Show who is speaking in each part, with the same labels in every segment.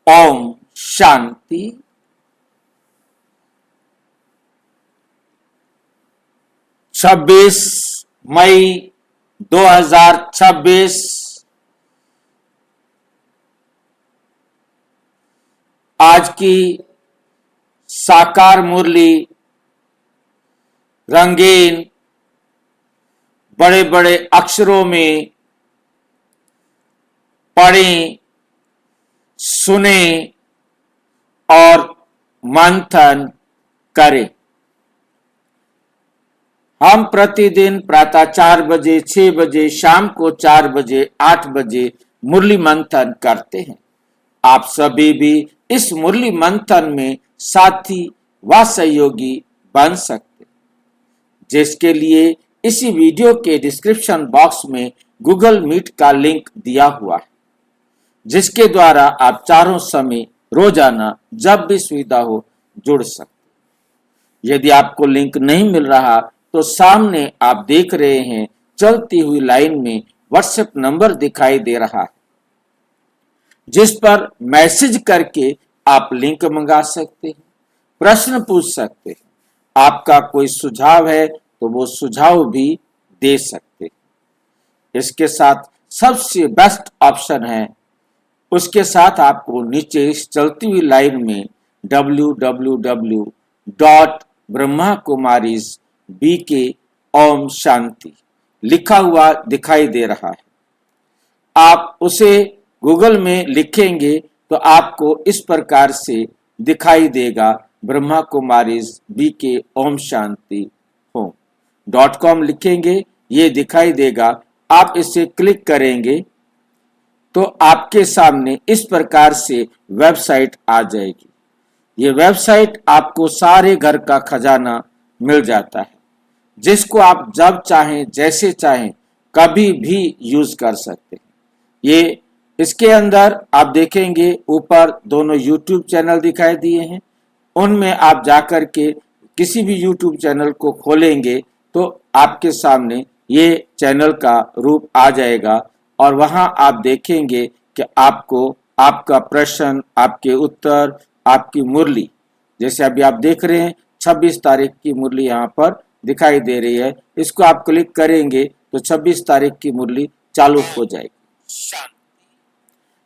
Speaker 1: ओम शांति। 26 मई 2026 आज की साकार मुरली रंगीन बड़े बड़े अक्षरों में पढ़ें, सुने और मंथन करें। हम प्रतिदिन प्रातः 4 बजे, 6 बजे, शाम को 4 बजे, 8 बजे मुरली मंथन करते हैं। आप सभी भी इस मुरली मंथन में साथी व सहयोगी बन सकते हैं, जिसके लिए इसी वीडियो के डिस्क्रिप्शन बॉक्स में गूगल मीट का लिंक दिया हुआ है, जिसके द्वारा आप चारों समय रोजाना जब भी सुविधा हो जुड़ सकते हैं। यदि आपको लिंक नहीं मिल रहा तो सामने आप देख रहे हैं चलती हुई लाइन में व्हाट्सएप नंबर दिखाई दे रहा है, जिस पर मैसेज करके आप लिंक मंगा सकते हैं, प्रश्न पूछ सकते हैं। आपका कोई सुझाव है तो वो सुझाव भी दे सकते हैं। इसके साथ सबसे बेस्ट ऑप्शन है, उसके साथ आपको नीचे इस चलती हुई लाइन में www.brahmakumarisbk ओम शांति लिखा हुआ दिखाई दे रहा है। आप उसे गूगल में लिखेंगे तो आपको इस प्रकार से दिखाई देगा, Brahma Kumaris BK Om Shanti home .com लिखेंगे, ये दिखाई देगा। आप इसे क्लिक करेंगे तो आपके सामने इस प्रकार से वेबसाइट आ जाएगी। ये वेबसाइट आपको सारे घर का खजाना मिल जाता है, जिसको आप जब चाहें जैसे चाहें कभी भी यूज कर सकते हैं। ये इसके अंदर आप देखेंगे ऊपर दोनों YouTube चैनल दिखाई दिए हैं। उनमें आप जाकर के किसी भी YouTube चैनल को खोलेंगे तो आपके सामने ये चैनल का रूप आ जाएगा और वहां आप देखेंगे कि आपको आपका प्रश्न, आपके उत्तर, आपकी मुरली, जैसे अभी आप देख रहे हैं 26 तारीख की मुरली यहाँ पर दिखाई दे रही है। इसको आप क्लिक करेंगे तो 26 तारीख की मुरली चालू हो जाएगी।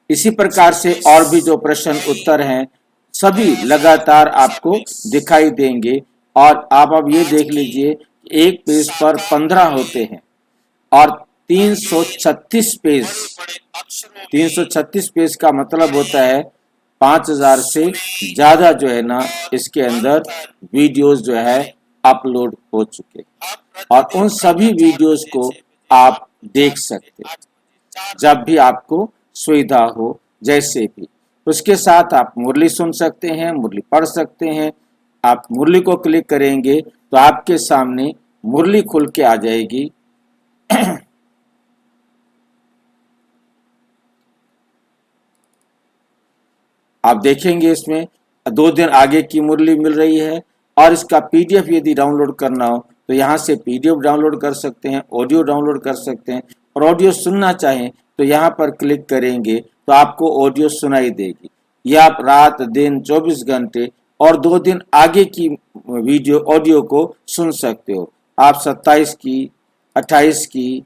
Speaker 1: इसी प्रकार से और भी जो प्रश्न उत्तर हैं सभी लगातार आपको दिखाई देंगे। और आप अब ये देख लीजिए, एक पेज पर 15 होते हैं और 336 पेज का मतलब होता है 5000 से ज्यादा जो है ना इसके अंदर वीडियोस जो है अपलोड हो चुके, और उन सभी वीडियोस को आप देख सकते जब भी आपको सुविधा हो, जैसे भी। उसके साथ आप मुरली सुन सकते हैं, मुरली पढ़ सकते हैं। आप मुरली को क्लिक करेंगे तो आपके सामने मुरली खुल के आ जाएगी। आप देखेंगे इसमें 2 दिन आगे की मुरली मिल रही है, और इसका पीडीएफ यदि डाउनलोड करना हो तो यहाँ से पीडीएफ डाउनलोड कर सकते हैं, ऑडियो डाउनलोड कर सकते हैं, और ऑडियो सुनना चाहें तो यहाँ पर क्लिक करेंगे तो आपको ऑडियो सुनाई देगी। यह आप रात दिन 24 घंटे और 2 दिन आगे की वीडियो ऑडियो को सुन सकते हो। आप 27 की, 28 की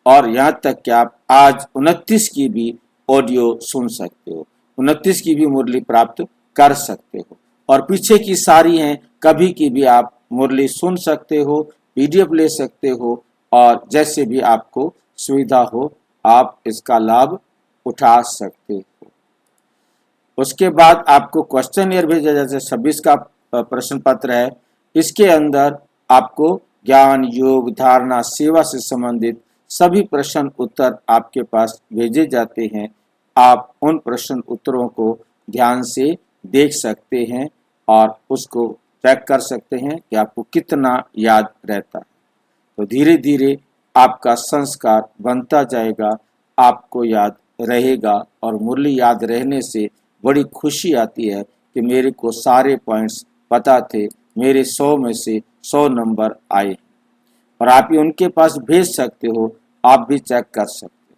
Speaker 1: और यहाँ तक कि आप आज 29 की भी ऑडियो सुन सकते हो, 29 की भी मुरली प्राप्त कर सकते हो। और पीछे की सारी हैं, कभी की भी आप मुरली सुन सकते हो, पीडीएफ ले सकते हो, और जैसे भी आपको सुविधा हो आप इसका लाभ उठा सकते हो। उसके बाद आपको क्वेश्चनियर भेजा, जैसे 26 का प्रश्न पत्र है। इसके अंदर आपको ज्ञान, योग, धारणा, सेवा से संबंधित सभी प्रश्न उत्तर आपके पास भेजे जाते हैं। आप उन प्रश्न उत्तरों को ध्यान से देख सकते हैं और उसको चेक कर सकते हैं कि आपको कितना याद रहता है। तो धीरे धीरे आपका संस्कार बनता जाएगा, आपको याद रहेगा, और मुरली याद रहने से बड़ी खुशी आती है कि मेरे को सारे पॉइंट्स पता थे, मेरे 100 में से 100 नंबर आए, और आप ही उनके पास भेज सकते हो, आप भी चेक कर सकते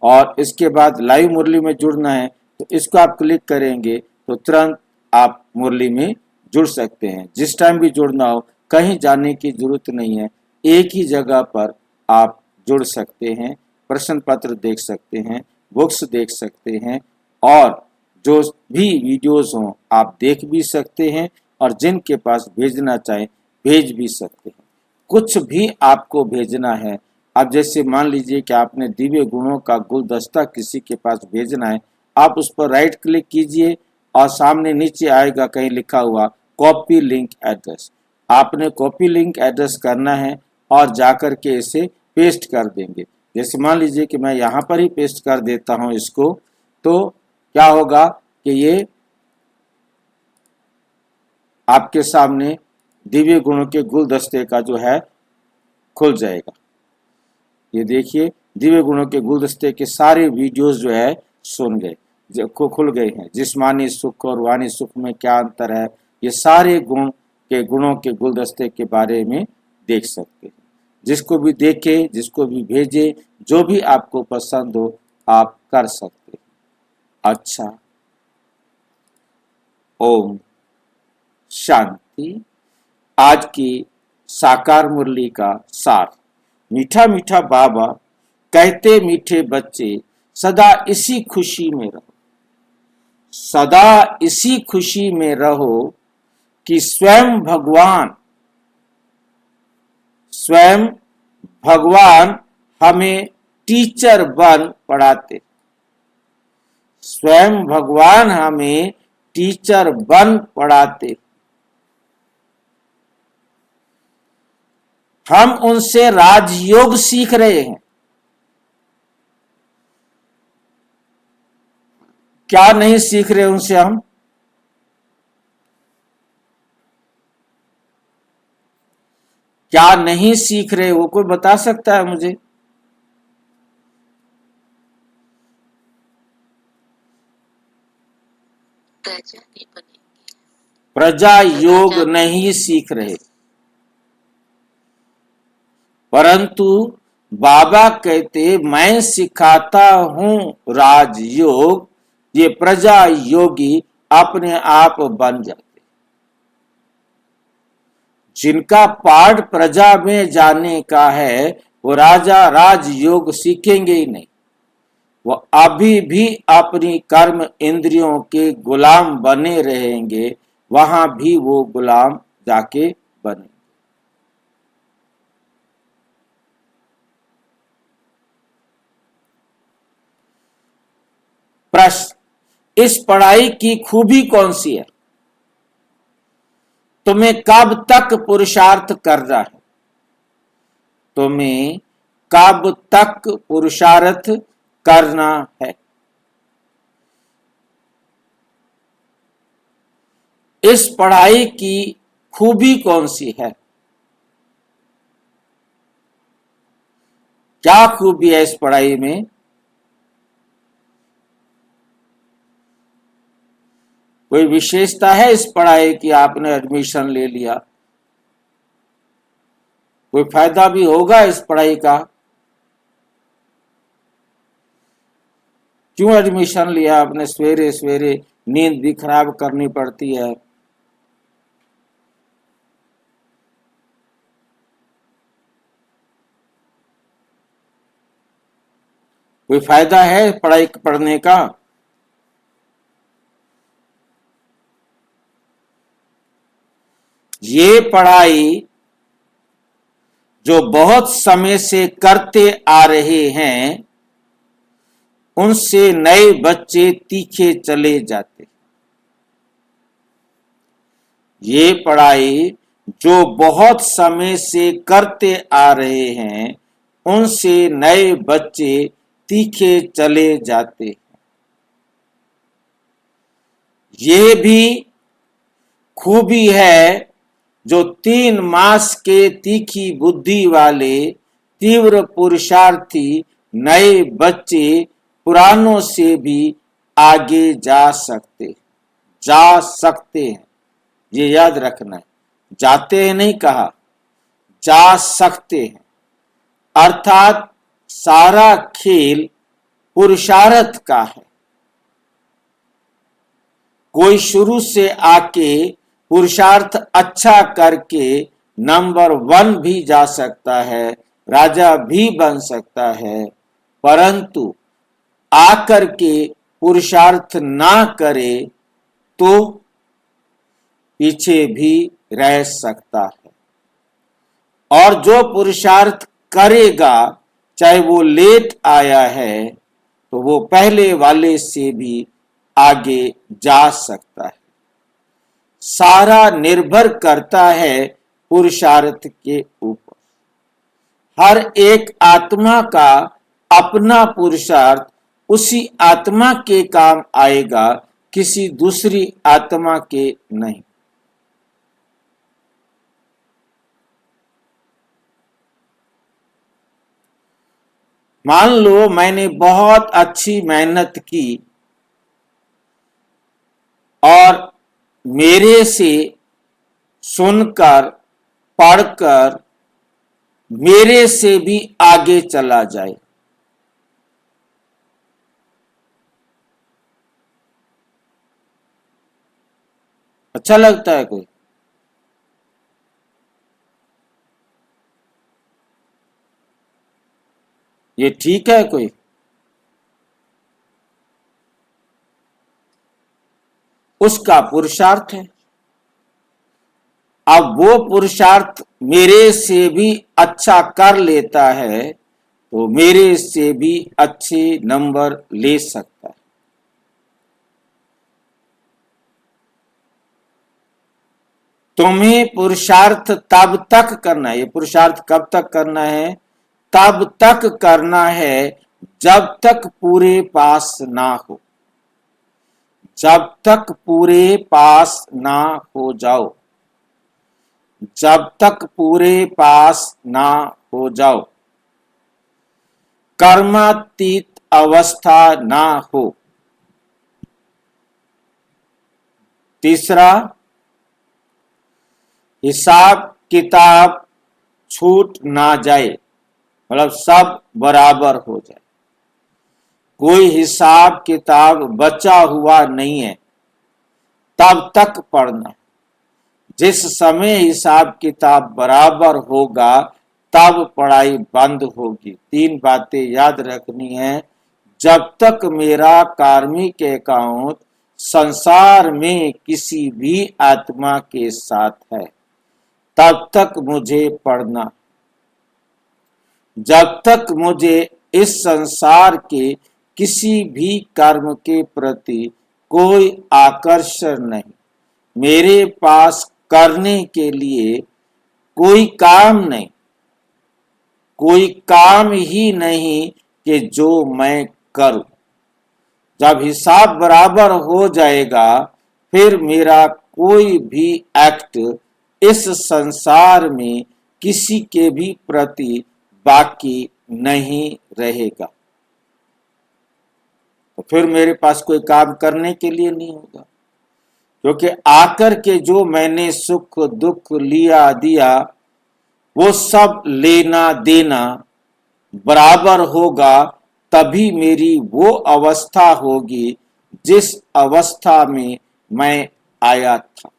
Speaker 1: हो। और इसके बाद लाइव मुरली में जुड़ना है तो इसको आप क्लिक करेंगे तो तुरंत आप मुरली में जुड़ सकते हैं। जिस टाइम भी जुड़ना हो कहीं जाने की जरूरत नहीं है, एक ही जगह पर आप जुड़ सकते हैं, प्रश्न पत्र देख सकते हैं, बुक्स देख सकते हैं और जो भी वीडियोस हों आप देख भी सकते हैं और जिनके पास भेजना चाहें भेज भी सकते हैं। कुछ भी आपको भेजना है, अब जैसे मान लीजिए कि आपने दिव्य गुणों का गुलदस्ता किसी के पास भेजना है, आप उस पर राइट क्लिक कीजिए और सामने नीचे आएगा कहीं लिखा हुआ कॉपी लिंक एड्रेस। आपने कॉपी लिंक एड्रेस करना है और जाकर के इसे पेस्ट कर देंगे। जैसे मान लीजिए कि मैं यहाँ पर ही पेस्ट कर देता हूँ इसको, तो क्या होगा कि ये आपके सामने दिव्य गुणों के गुलदस्ते का जो है खुल जाएगा। ये देखिए दिव्य गुणों के गुलदस्ते के सारे वीडियोस जो है सुन गए, जो खुल गए हैं। जिस्मानी सुख और वाणी सुख में क्या अंतर है, ये सारे गुणों के गुलदस्ते के बारे में देख सकते हैं। जिसको भी देखे, जिसको भी भेजे, जो भी आपको पसंद हो आप कर सकते हैं। अच्छा, ओम शांति। आज की साकार मुरली का सार। मीठा मीठा बाबा कहते मीठे बच्चे सदा इसी खुशी में रहो, सदा इसी खुशी में रहो कि स्वयं भगवान हमें टीचर बन पढ़ाते, स्वयं भगवान हमें टीचर बन पढ़ाते। हम उनसे राजयोग सीख रहे हैं। क्या नहीं सीख रहे उनसे हम? क्या नहीं सीख रहे वो कोई बता सकता है मुझे? प्रजा योग नहीं सीख रहे, परंतु बाबा कहते मैं सिखाता हूं राजयोग, ये प्रजा योगी अपने आप बन जाते। जिनका पाठ प्रजा में जाने का है वो राजा राजयोग सीखेंगे ही नहीं, वो अभी भी अपनी कर्म इंद्रियों के गुलाम बने रहेंगे, वहां भी वो गुलाम जाके बने। प्रश्न, इस पढ़ाई की खूबी कौन सी है? तुम्हें कब तक पुरुषार्थ करना है? तुम्हें कब तक पुरुषार्थ करना है? इस पढ़ाई की खूबी कौन सी है? क्या खूबी है इस पढ़ाई में? कोई विशेषता है इस पढ़ाई की? आपने एडमिशन ले लिया, कोई फायदा भी होगा इस पढ़ाई का? क्यों एडमिशन लिया आपने? सवेरे सवेरे नींद भी खराब करनी पड़ती है। कोई फायदा है पढ़ाई पढ़ने का? ये पढ़ाई जो बहुत समय से करते आ रहे हैं उनसे नए बच्चे तीखे चले जाते। ये पढ़ाई जो बहुत समय से करते आ रहे हैं उनसे नए बच्चे तीखे चले जाते। ये भी खूबी है जो 3 मास के तीखी बुद्धि वाले तीव्र पुरुषार्थी नए बच्चे पुरानों से भी आगे जा सकते हैं। ये याद रखना है, जाते हैं नहीं कहा, जा सकते हैं। अर्थात सारा खेल पुरुषार्थ का है। कोई शुरू से आके पुरुषार्थ अच्छा करके नंबर 1 भी जा सकता है, राजा भी बन सकता है, परंतु आकर के पुरुषार्थ ना करे तो पीछे भी रह सकता है। और जो पुरुषार्थ करेगा, चाहे वो लेट आया है, तो वो पहले वाले से भी आगे जा सकता है। सारा निर्भर करता है पुरुषार्थ के ऊपर। हर एक आत्मा का अपना पुरुषार्थ उसी आत्मा के काम आएगा, किसी दूसरी आत्मा के नहीं। मान लो मैंने बहुत अच्छी मेहनत की और मेरे से सुनकर, पढ़कर मेरे से भी आगे चला जाए, अच्छा लगता है कोई? ये ठीक है कोई? उसका पुरुषार्थ है। अब वो पुरुषार्थ मेरे से भी अच्छा कर लेता है तो मेरे से भी अच्छे नंबर ले सकता है। तुम्हें पुरुषार्थ तब तक करना है, ये पुरुषार्थ कब तक करना है? तब तक करना है जब तक पूरे पास ना हो, जब तक पूरे पास ना हो जाओ, जब तक पूरे पास ना हो जाओ, कर्मातीत अवस्था ना हो। तीसरा, हिसाब किताब छूट ना जाए, मतलब सब बराबर हो जाए, कोई हिसाब किताब बचा हुआ नहीं है, तब तक पढ़ना। जिस समय हिसाब किताब बराबर होगा तब पढ़ाई बंद होगी। 3 बातें याद रखनी है। जब तक मेरा कार्मिक अकाउंट संसार में किसी भी आत्मा के साथ है, तब तक मुझे पढ़ना। जब तक मुझे इस संसार के किसी भी कर्म के प्रति कोई आकर्षण नहीं, मेरे पास करने के लिए कोई काम नहीं, कोई काम ही नहीं कि जो मैं करूं। जब हिसाब बराबर हो जाएगा, फिर मेरा कोई भी एक्ट इस संसार में किसी के भी प्रति बाकी नहीं रहेगा, तो फिर मेरे पास कोई काम करने के लिए नहीं होगा। क्योंकि आकर के जो मैंने सुख दुख लिया दिया, वो सब लेना देना बराबर होगा, तभी मेरी वो अवस्था होगी जिस अवस्था में मैं आया था।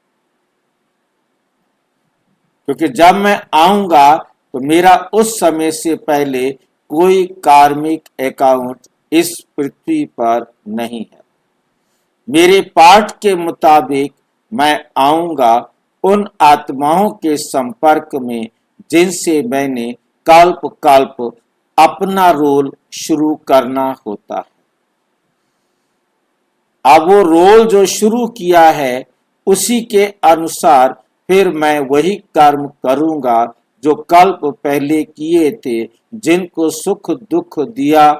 Speaker 1: क्योंकि जब मैं आऊंगा तो मेरा उस समय से पहले कोई कार्मिक अकाउंट इस पृथ्वी पर नहीं है। मेरे पाठ के मुताबिक मैं आऊंगा उन आत्माओं के संपर्क में जिनसे मैंने कल्प कल्प अपना रोल शुरू करना होता है। अब वो रोल जो शुरू किया है, उसी के अनुसार फिर मैं वही कर्म करूंगा जो कल्प पहले किए थे। जिनको सुख दुख दिया,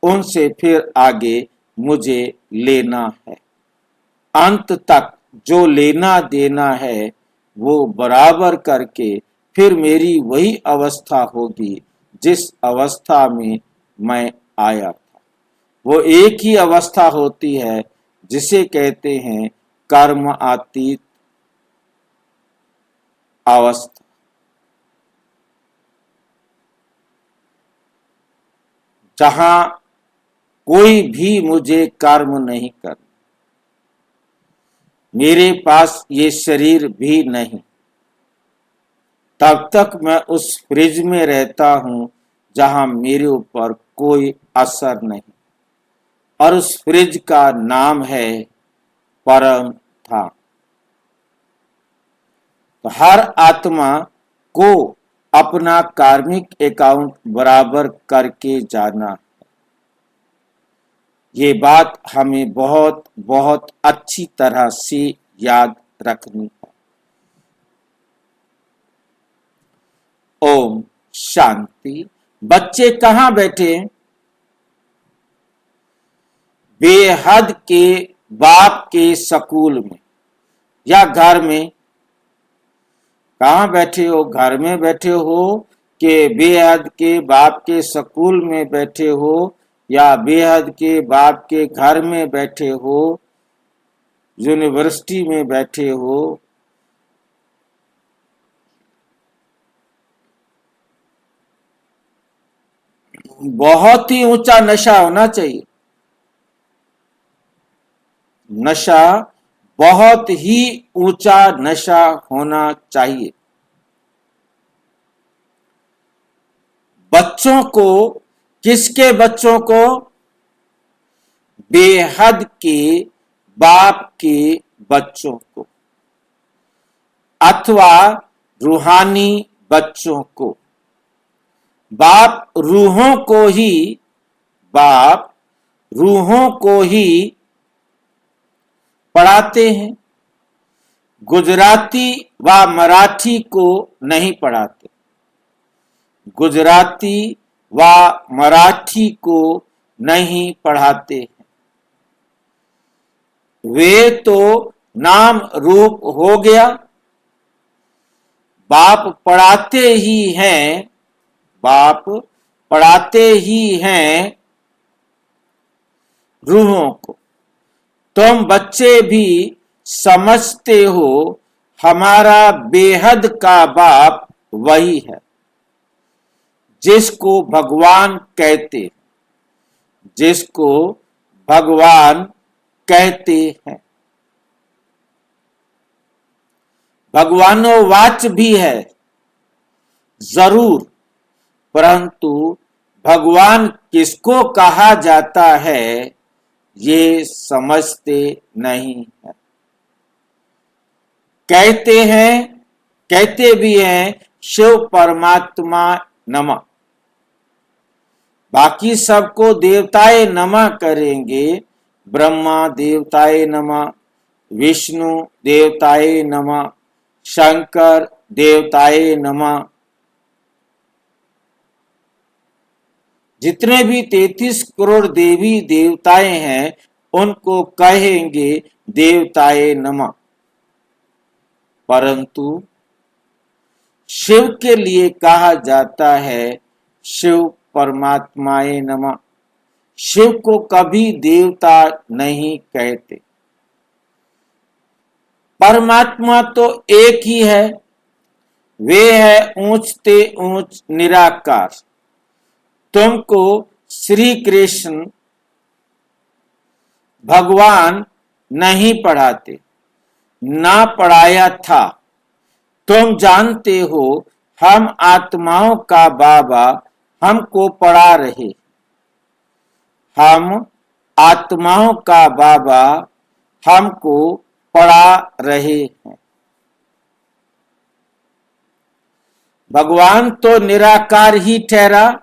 Speaker 1: उनसे फिर आगे मुझे लेना है। अंत तक जो लेना देना है वो बराबर करके फिर मेरी वही अवस्था होगी जिस अवस्था में मैं आया था। वो एक ही अवस्था होती है जिसे कहते हैं कर्म अतीत अवस्था। जहां कोई भी मुझे कर्म नहीं कर, मेरे पास ये शरीर भी नहीं, तब तक मैं उस फ्रिज में रहता हूं जहां मेरे ऊपर कोई असर नहीं, और उस फ्रिज का नाम है परम धाम। तो हर आत्मा को अपना कार्मिक अकाउंट बराबर करके जाना, ये बात हमें बहुत बहुत अच्छी तरह से याद रखनी है। ओम शांति। बच्चे कहाँ बैठे? बेहद के बाप के स्कूल में या घर में। कहाँ बैठे हो? घर में बैठे हो कि बेहद के बाप के स्कूल में बैठे हो, या बेहद के बाप के घर में बैठे हो, यूनिवर्सिटी में बैठे हो? बहुत ही ऊंचा नशा होना चाहिए। नशा बहुत ही ऊंचा नशा होना चाहिए। बच्चों को, किसके बच्चों को? बेहद के बाप के बच्चों को, अथवा रूहानी बच्चों को। बाप रूहों को ही पढ़ाते हैं, गुजराती व मराठी को नहीं पढ़ाते। गुजराती व मराठी को नहीं पढ़ाते हैं। वे तो नाम रूप हो गया। बाप पढ़ाते ही हैं, बाप पढ़ाते ही हैं रूहों को। तुम बच्चे भी समझते हो हमारा बेहद का बाप वही है जिसको भगवान कहते, जिसको भगवान कहते हैं। भगवानोवाच भी है जरूर, परंतु भगवान किसको कहा जाता है ये समझते नहीं है। कहते भी हैं शिव परमात्मा नमः। बाकी सबको देवताए नमः करेंगे। ब्रह्मा देवताए नमः, विष्णु देवताए नमः, शंकर देवताए नमः। जितने भी 33 करोड़ देवी देवताएं हैं उनको कहेंगे देवताए नमः। परंतु शिव के लिए कहा जाता है शिव परमात्माए नमः। शिव को कभी देवता नहीं कहते। परमात्मा तो एक ही है, वे है ऊंचते ऊंच निराकार। तुमको श्री कृष्ण भगवान नहीं पढ़ाते, ना पढ़ाया था। तुम जानते हो हम आत्माओं का बाबा हमको पढ़ा रहे। हम आत्माओं का बाबा हमको पढ़ा रहे हैं। भगवान तो निराकार ही ठहरा।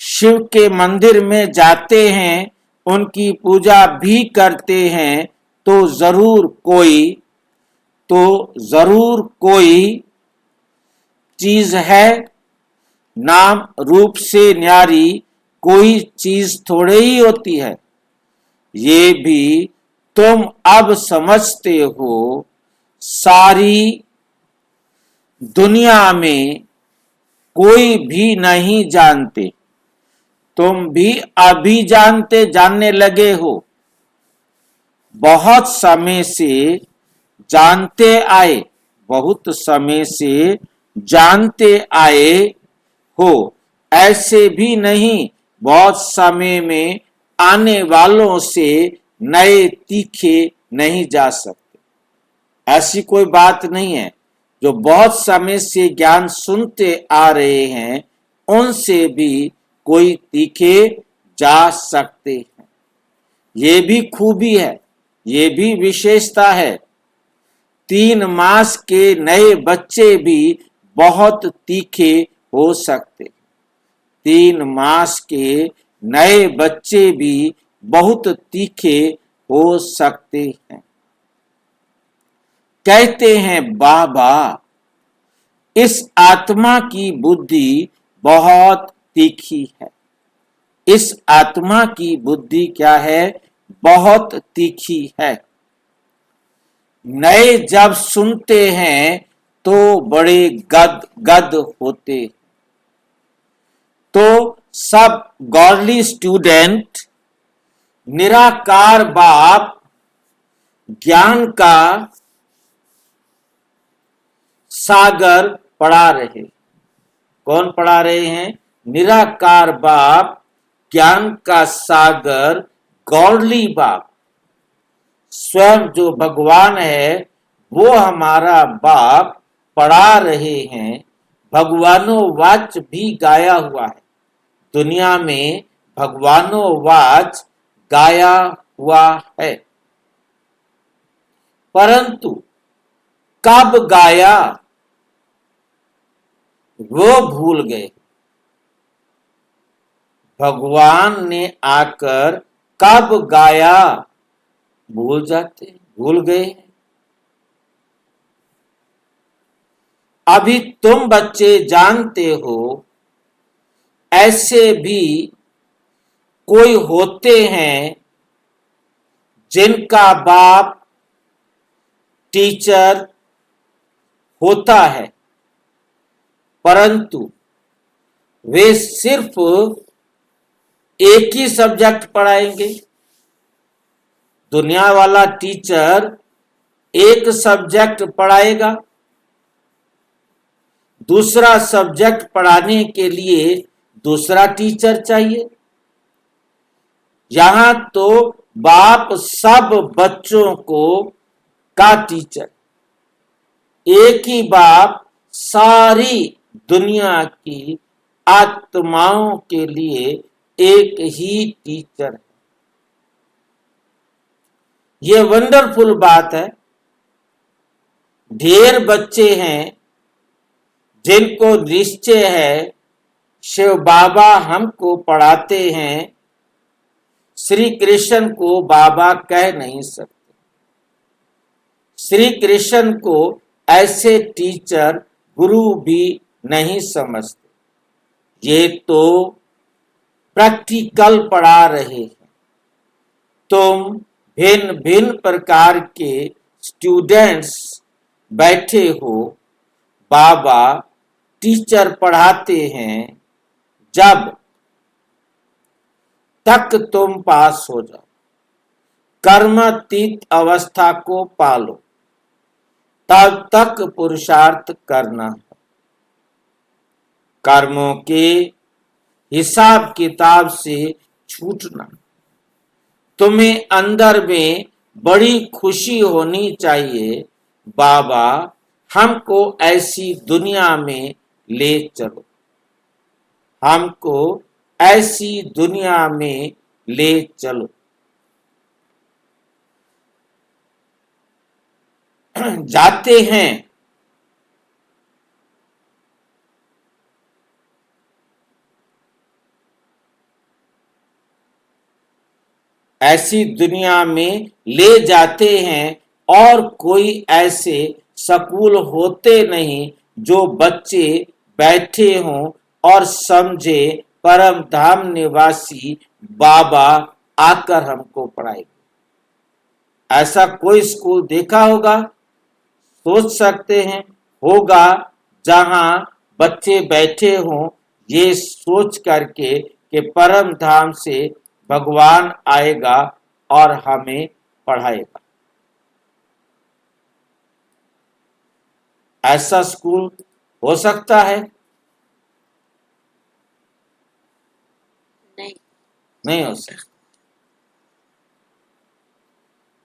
Speaker 1: शिव के मंदिर में जाते हैं, उनकी पूजा भी करते हैं, तो जरूर कोई चीज है। नाम रूप से न्यारी कोई चीज थोड़े ही होती है। ये भी तुम अब समझते हो। सारी दुनिया में कोई भी नहीं जानते, तुम भी अभी जानने लगे हो। बहुत समय से जानते आए, बहुत समय से जानते आए हो। ऐसे भी नहीं, बहुत समय में आने वालों से नए तीखे नहीं जा सकते। ऐसी कोई बात नहीं है। जो बहुत समय से ज्ञान सुनते आ रहे हैं उनसे भी कोई तीखे जा सकते हैं। ये भी खूबी है, ये भी विशेषता है। 3 मास के नए बच्चे भी बहुत तीखे हो सकते। 3 मास के नए बच्चे भी बहुत तीखे हो सकते हैं। कहते हैं बाबा, इस आत्मा की बुद्धि बहुत तीखी है। इस आत्मा की बुद्धि क्या है? बहुत तीखी है। नए जब सुनते हैं तो बड़े गद गद होते। तो सब गॉडली स्टूडेंट निराकार बाप ज्ञान का सागर पढ़ा रहे। कौन पढ़ा रहे हैं? निराकार बाप ज्ञान का सागर, गॉडली बाप स्वयं जो भगवान है वो हमारा बाप पढ़ा रहे हैं। भगवानों वाच भी गाया हुआ है। दुनिया में भगवानों वाच गाया हुआ है, परंतु कब गाया वो भूल गए। भगवान ने आकर कब गाया भूल जाते, भूल गए। अभी तुम बच्चे जानते हो ऐसे भी कोई होते हैं जिनका बाप टीचर होता है, परंतु वे सिर्फ एक ही सब्जेक्ट पढ़ाएंगे। दुनिया वाला टीचर एक सब्जेक्ट पढ़ाएगा, दूसरा सब्जेक्ट पढ़ाने के लिए दूसरा टीचर चाहिए। यहां तो बाप सब बच्चों को का टीचर, एक ही बाप सारी दुनिया की आत्माओं के लिए एक ही टीचर है। ये वंडरफुल बात है। ढेर बच्चे हैं जिनको निश्चय है शिव बाबा हमको पढ़ाते हैं, श्री कृष्ण को बाबा कह नहीं सकते। श्री कृष्ण को ऐसे टीचर गुरु भी नहीं समझते। ये तो प्रैक्टिकल पढ़ा रहे हैं। तुम भिन्न भिन्न प्रकार के स्टूडेंट्स बैठे हो, बाबा टीचर पढ़ाते हैं। जब तक तुम पास हो जाओ, कर्मातीत अवस्था को पालो, तब तक पुरुषार्थ करना है। कर्मों के हिसाब किताब से छूटना। तुम्हें अंदर में बड़ी खुशी होनी चाहिए, बाबा हमको ऐसी दुनिया में ले चलो, हमको ऐसी दुनिया में ले चलो। जाते हैं ऐसी दुनिया में ले जाते हैं, और कोई ऐसे स्कूल होते नहीं जो बच्चे बैठे हों और समझे परम धाम निवासी बाबा आकर हमको पढ़ाएगा। ऐसा कोई स्कूल देखा होगा? सोच सकते हैं होगा, जहां बच्चे बैठे हों ये सोच करके कि परम धाम से भगवान आएगा और हमें पढ़ाएगा। ऐसा स्कूल हो सकता है? नहीं हो सकता।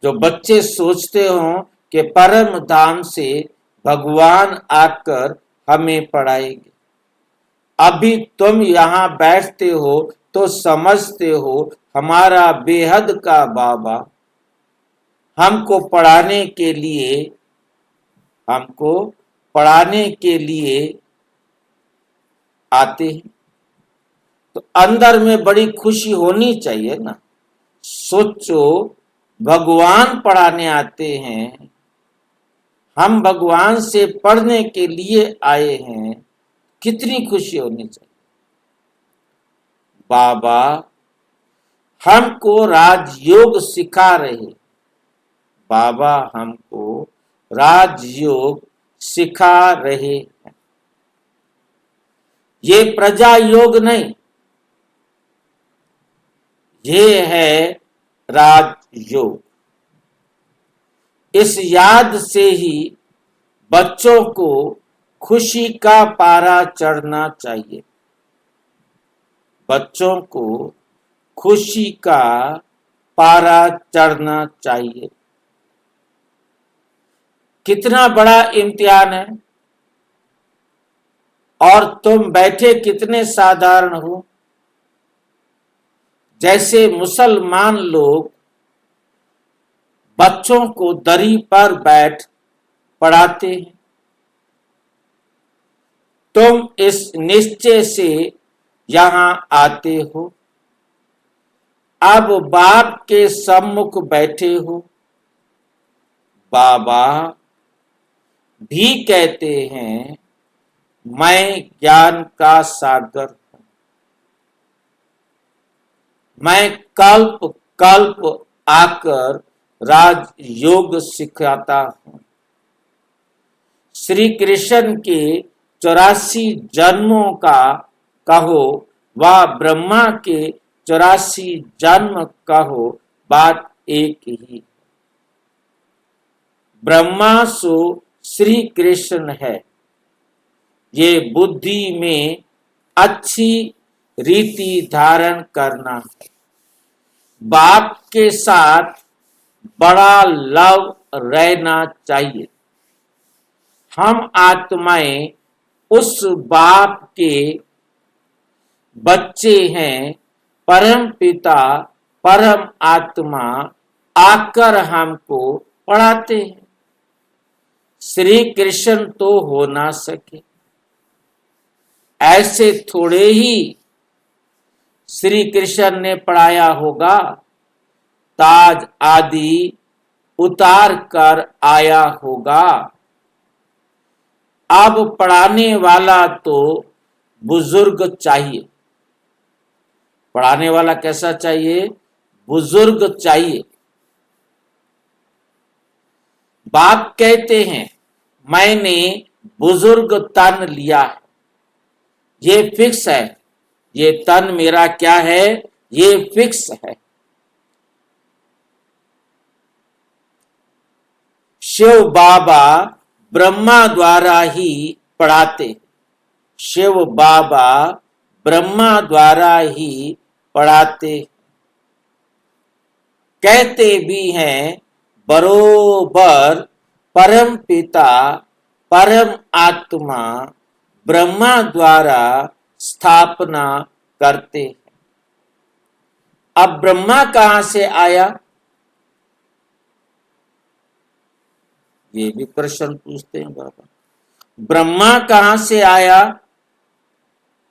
Speaker 1: जो बच्चे सोचते हों कि परम धाम से भगवान आकर हमें पढ़ाएंगे। अभी तुम यहाँ बैठते हो तो समझते हो हमारा बेहद का बाबा हमको पढ़ाने के लिए आते हैं, तो अंदर में बड़ी खुशी होनी चाहिए ना। सोचो, भगवान पढ़ाने आते हैं, हम भगवान से पढ़ने के लिए आए हैं, कितनी खुशी होनी चाहिए। बाबा हमको राजयोग सिखा रहे, बाबा हमको राजयोग सिखा रहे हैं। ये प्रजा योग नहीं, ये है राजयोग। इस याद से ही बच्चों को खुशी का पारा चढ़ना चाहिए, बच्चों को खुशी का पारा चढ़ना चाहिए। कितना बड़ा इम्तिहान है, और तुम बैठे कितने साधारण हो। जैसे मुसलमान लोग बच्चों को दरी पर बैठ पढ़ाते हैं, तुम इस निश्चय से यहां आते हो। अब बाप के सम्मुख बैठे हो। बाबा भी कहते हैं मैं ज्ञान का सागर हूं, मैं कल्प कल्प आकर राजयोग सिखाता हूं। श्री कृष्ण के 84 जन्मों का कहो व ब्रह्मा के 84 जन्म कहो, बात एक ही। ब्रह्मा सो श्री कृष्ण है, ये बुद्धि में अच्छी रीति धारण करना है। बाप के साथ बड़ा लव रहना चाहिए। हम आत्माएं उस बाप के बच्चे हैं। परम पिता परम आत्मा आकर हमको पढ़ाते हैं। श्री कृष्ण तो हो ना सके, ऐसे थोड़े ही श्री कृष्ण ने पढ़ाया होगा। ताज आदि उतार कर आया होगा। अब पढ़ाने वाला तो बुजुर्ग चाहिए। पढ़ाने वाला कैसा चाहिए? बुजुर्ग चाहिए। बाप कहते हैं मैंने बुजुर्ग तन लिया है, ये फिक्स है। ये तन मेरा क्या है? ये फिक्स है। शिव बाबा ब्रह्मा द्वारा ही पढ़ाते। शिव बाबा ब्रह्मा द्वारा ही पढ़ाते। कहते भी हैं बरोबर परम पिता परम आत्मा ब्रह्मा द्वारा स्थापना करते हैं। अब ब्रह्मा कहां से आया? ये भी प्रश्न पूछते हैं बाबा। ब्रह्मा कहां से आया?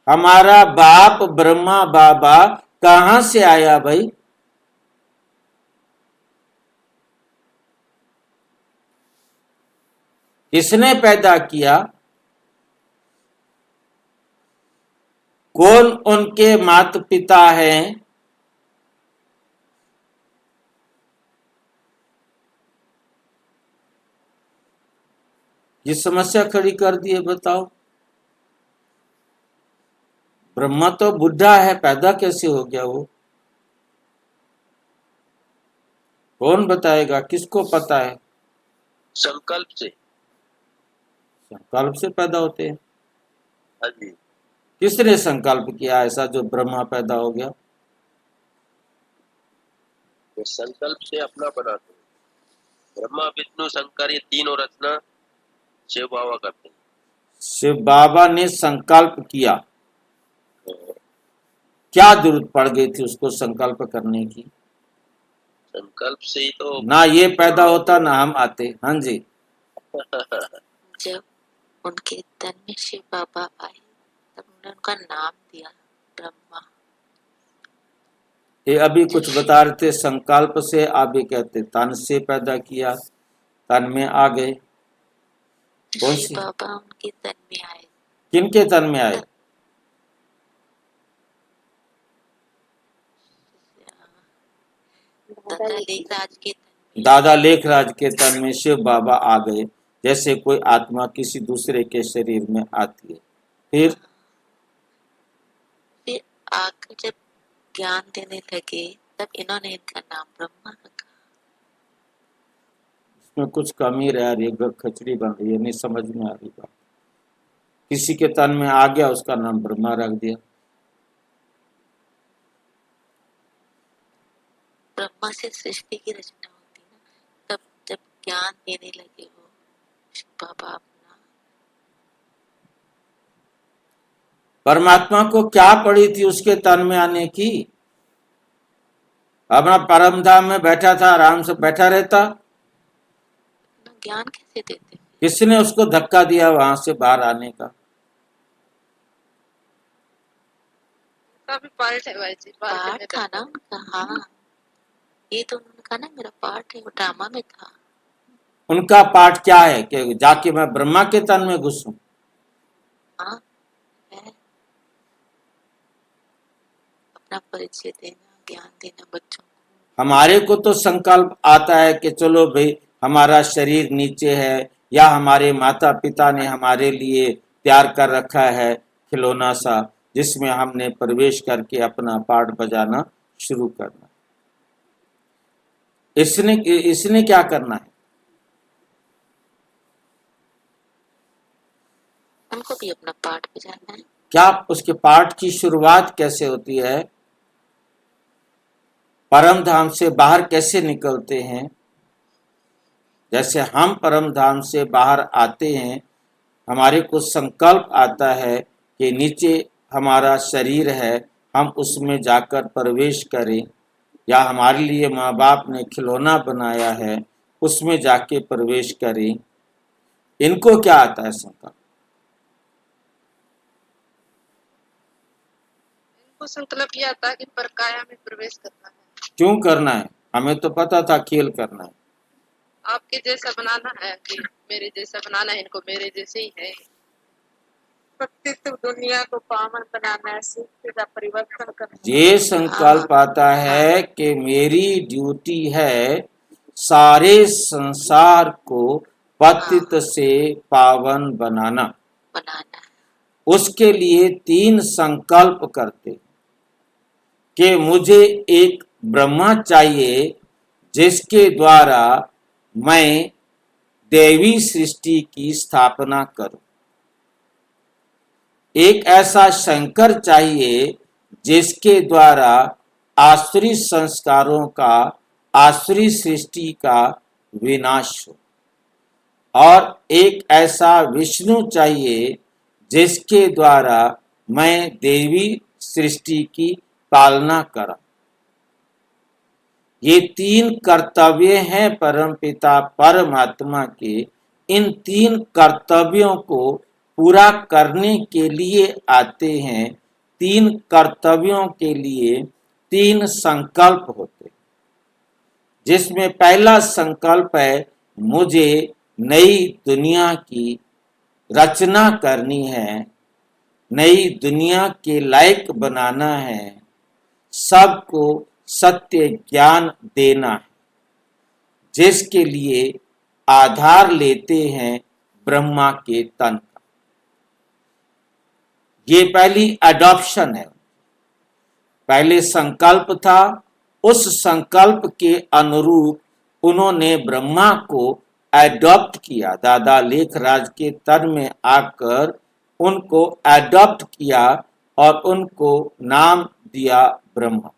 Speaker 1: हमारा बाप ब्रह्मा बाबा कहां से आया भाई? किसने पैदा किया? कौन उनके माता पिता हैं? ये समस्या खड़ी कर दी है, बताओ। ब्रह्मा तो बुढ़ा है, पैदा कैसे हो गया वो? कौन बताएगा? किसको पता है?
Speaker 2: संकल्प से।
Speaker 1: संकल्प से पैदा होते हैं?
Speaker 2: हाँ जी।
Speaker 1: किसने संकल्प किया ऐसा जो ब्रह्मा पैदा हो गया?
Speaker 2: तो संकल्प से अपना बनाते हैं ब्रह्मा विष्णु शंकर ये तीनों रचना शिव बाबा करते हैं।
Speaker 1: शिव बाबा ने संकल्प किया, क्या जरूरत पड़ गई थी उसको संकल्प करने की?
Speaker 2: संकल्प से ही तो
Speaker 1: ना ये पैदा होता ना हम आते। हाँ जी,
Speaker 3: जब उनके तन में शिव बाबा आए तब उन्होंने उनका नाम दिया ब्रह्मा।
Speaker 1: ये अभी कुछ बता रहे थे संकल्प से, आप भी कहते तन से पैदा किया, तन में आ गए। कौन सी?
Speaker 3: शिव बाबा उनके तन में आए।
Speaker 1: किनके तन में आए?
Speaker 3: दादा लेखराज के तन में।
Speaker 1: दादा लेखराज के तन में शिव बाबा आ गए, जैसे कोई आत्मा किसी दूसरे के शरीर में आती है।
Speaker 3: फिर आकर जब ज्ञान देने लगे तब इन्होंने इनका नाम ब्रह्मा रखा।
Speaker 1: इसमें कुछ कमी रह रही है, खचड़ी बन रही है, नहीं समझ में आ रही बात। किसी के तन में आ गया, उसका नाम ब्रह्मा रख दिया।
Speaker 3: ब्रह्मा से सृष्टि की रचना होती है ना, तब जब ज्ञान देने लगे वो शिव बाबा अपना।
Speaker 1: परमात्मा को क्या पड़ी थी उसके तन में आने की? अपना परम धाम में बैठा था, आराम से बैठा रहता।
Speaker 3: ज्ञान कैसे देते?
Speaker 1: किसने उसको धक्का दिया वहां से बाहर आने का?
Speaker 4: काफी पार्ट है भाई जी,
Speaker 3: पार्ट था ना उनका। हाँ, ये तो उन्होंने कहा ना मेरा पार्ट है, वो ड्रामा में था।
Speaker 1: उनका पाठ क्या है कि जाके मैं ब्रह्मा के तन में घुसूं?
Speaker 3: हाँ है, अपना परिचय देना, ज्ञान देना बच्चों को।
Speaker 1: हमारे को तो संकल्प आता है कि चलो भाई हमारा शरीर नीचे है, या हमारे माता पिता ने हमारे लिए तैयार कर रखा है खिलौना सा, जिसमें हमने प्रवेश करके अपना पाठ बजाना शुरू करना। इसने इसने क्या करना है?
Speaker 3: उनको भी अपना पाठ बजाना है।
Speaker 1: क्या उसके पाठ की शुरुआत कैसे होती है? परम धाम से बाहर कैसे निकलते हैं? जैसे हम परम धाम से बाहर आते हैं, हमारे को संकल्प आता है कि नीचे हमारा शरीर है, हम उसमें जाकर प्रवेश करें, या हमारे लिए माँ बाप ने खिलौना बनाया है उसमें जाके प्रवेश करें। इनको क्या आता है संकल्प?
Speaker 4: इनको संकल्प ये आता है कि परकाया में प्रवेश करना है।
Speaker 1: क्यों करना है? हमें तो पता था खेल करना है।
Speaker 4: आपके जैसा बनाना है कि मेरे जैसा बनाना है, इनको मेरे जैसे ही है। व्यक्तित्व दुनिया को पावन बनाना है, शिव का परिवर्तन करना है।
Speaker 1: ये संकल्प आता है कि मेरी ड्यूटी है सारे संसार को पतित से पावन बनाना।
Speaker 3: बनाना।
Speaker 1: उसके लिए 3 संकल्प करते कि मुझे एक ब्रह्मा चाहिए जिसके द्वारा मैं देवी सृष्टि की स्थापना करूं, एक ऐसा शंकर चाहिए जिसके द्वारा आसुरी संस्कारों का, आसुरी सृष्टि का विनाश हो, और एक ऐसा विष्णु चाहिए जिसके द्वारा मैं देवी सृष्टि की पालना करा। ये 3 कर्तव्य हैं परमपिता परमात्मा के। इन 3 कर्तव्यों को पूरा करने के लिए आते हैं। 3 कर्तव्यों के लिए 3 संकल्प होते, जिसमें पहला संकल्प है मुझे नई दुनिया की रचना करनी है, नई दुनिया के लायक बनाना है, सबको सत्य ज्ञान देना है, जिसके लिए आधार लेते हैं ब्रह्मा के तन का। ये पहली अडॉप्शन है। पहले संकल्प था, उस संकल्प के अनुरूप उन्होंने ब्रह्मा को एडॉप्ट किया। दादा लेखराज के तन में आकर उनको एडॉप्ट किया और उनको नाम दिया ब्रह्मा।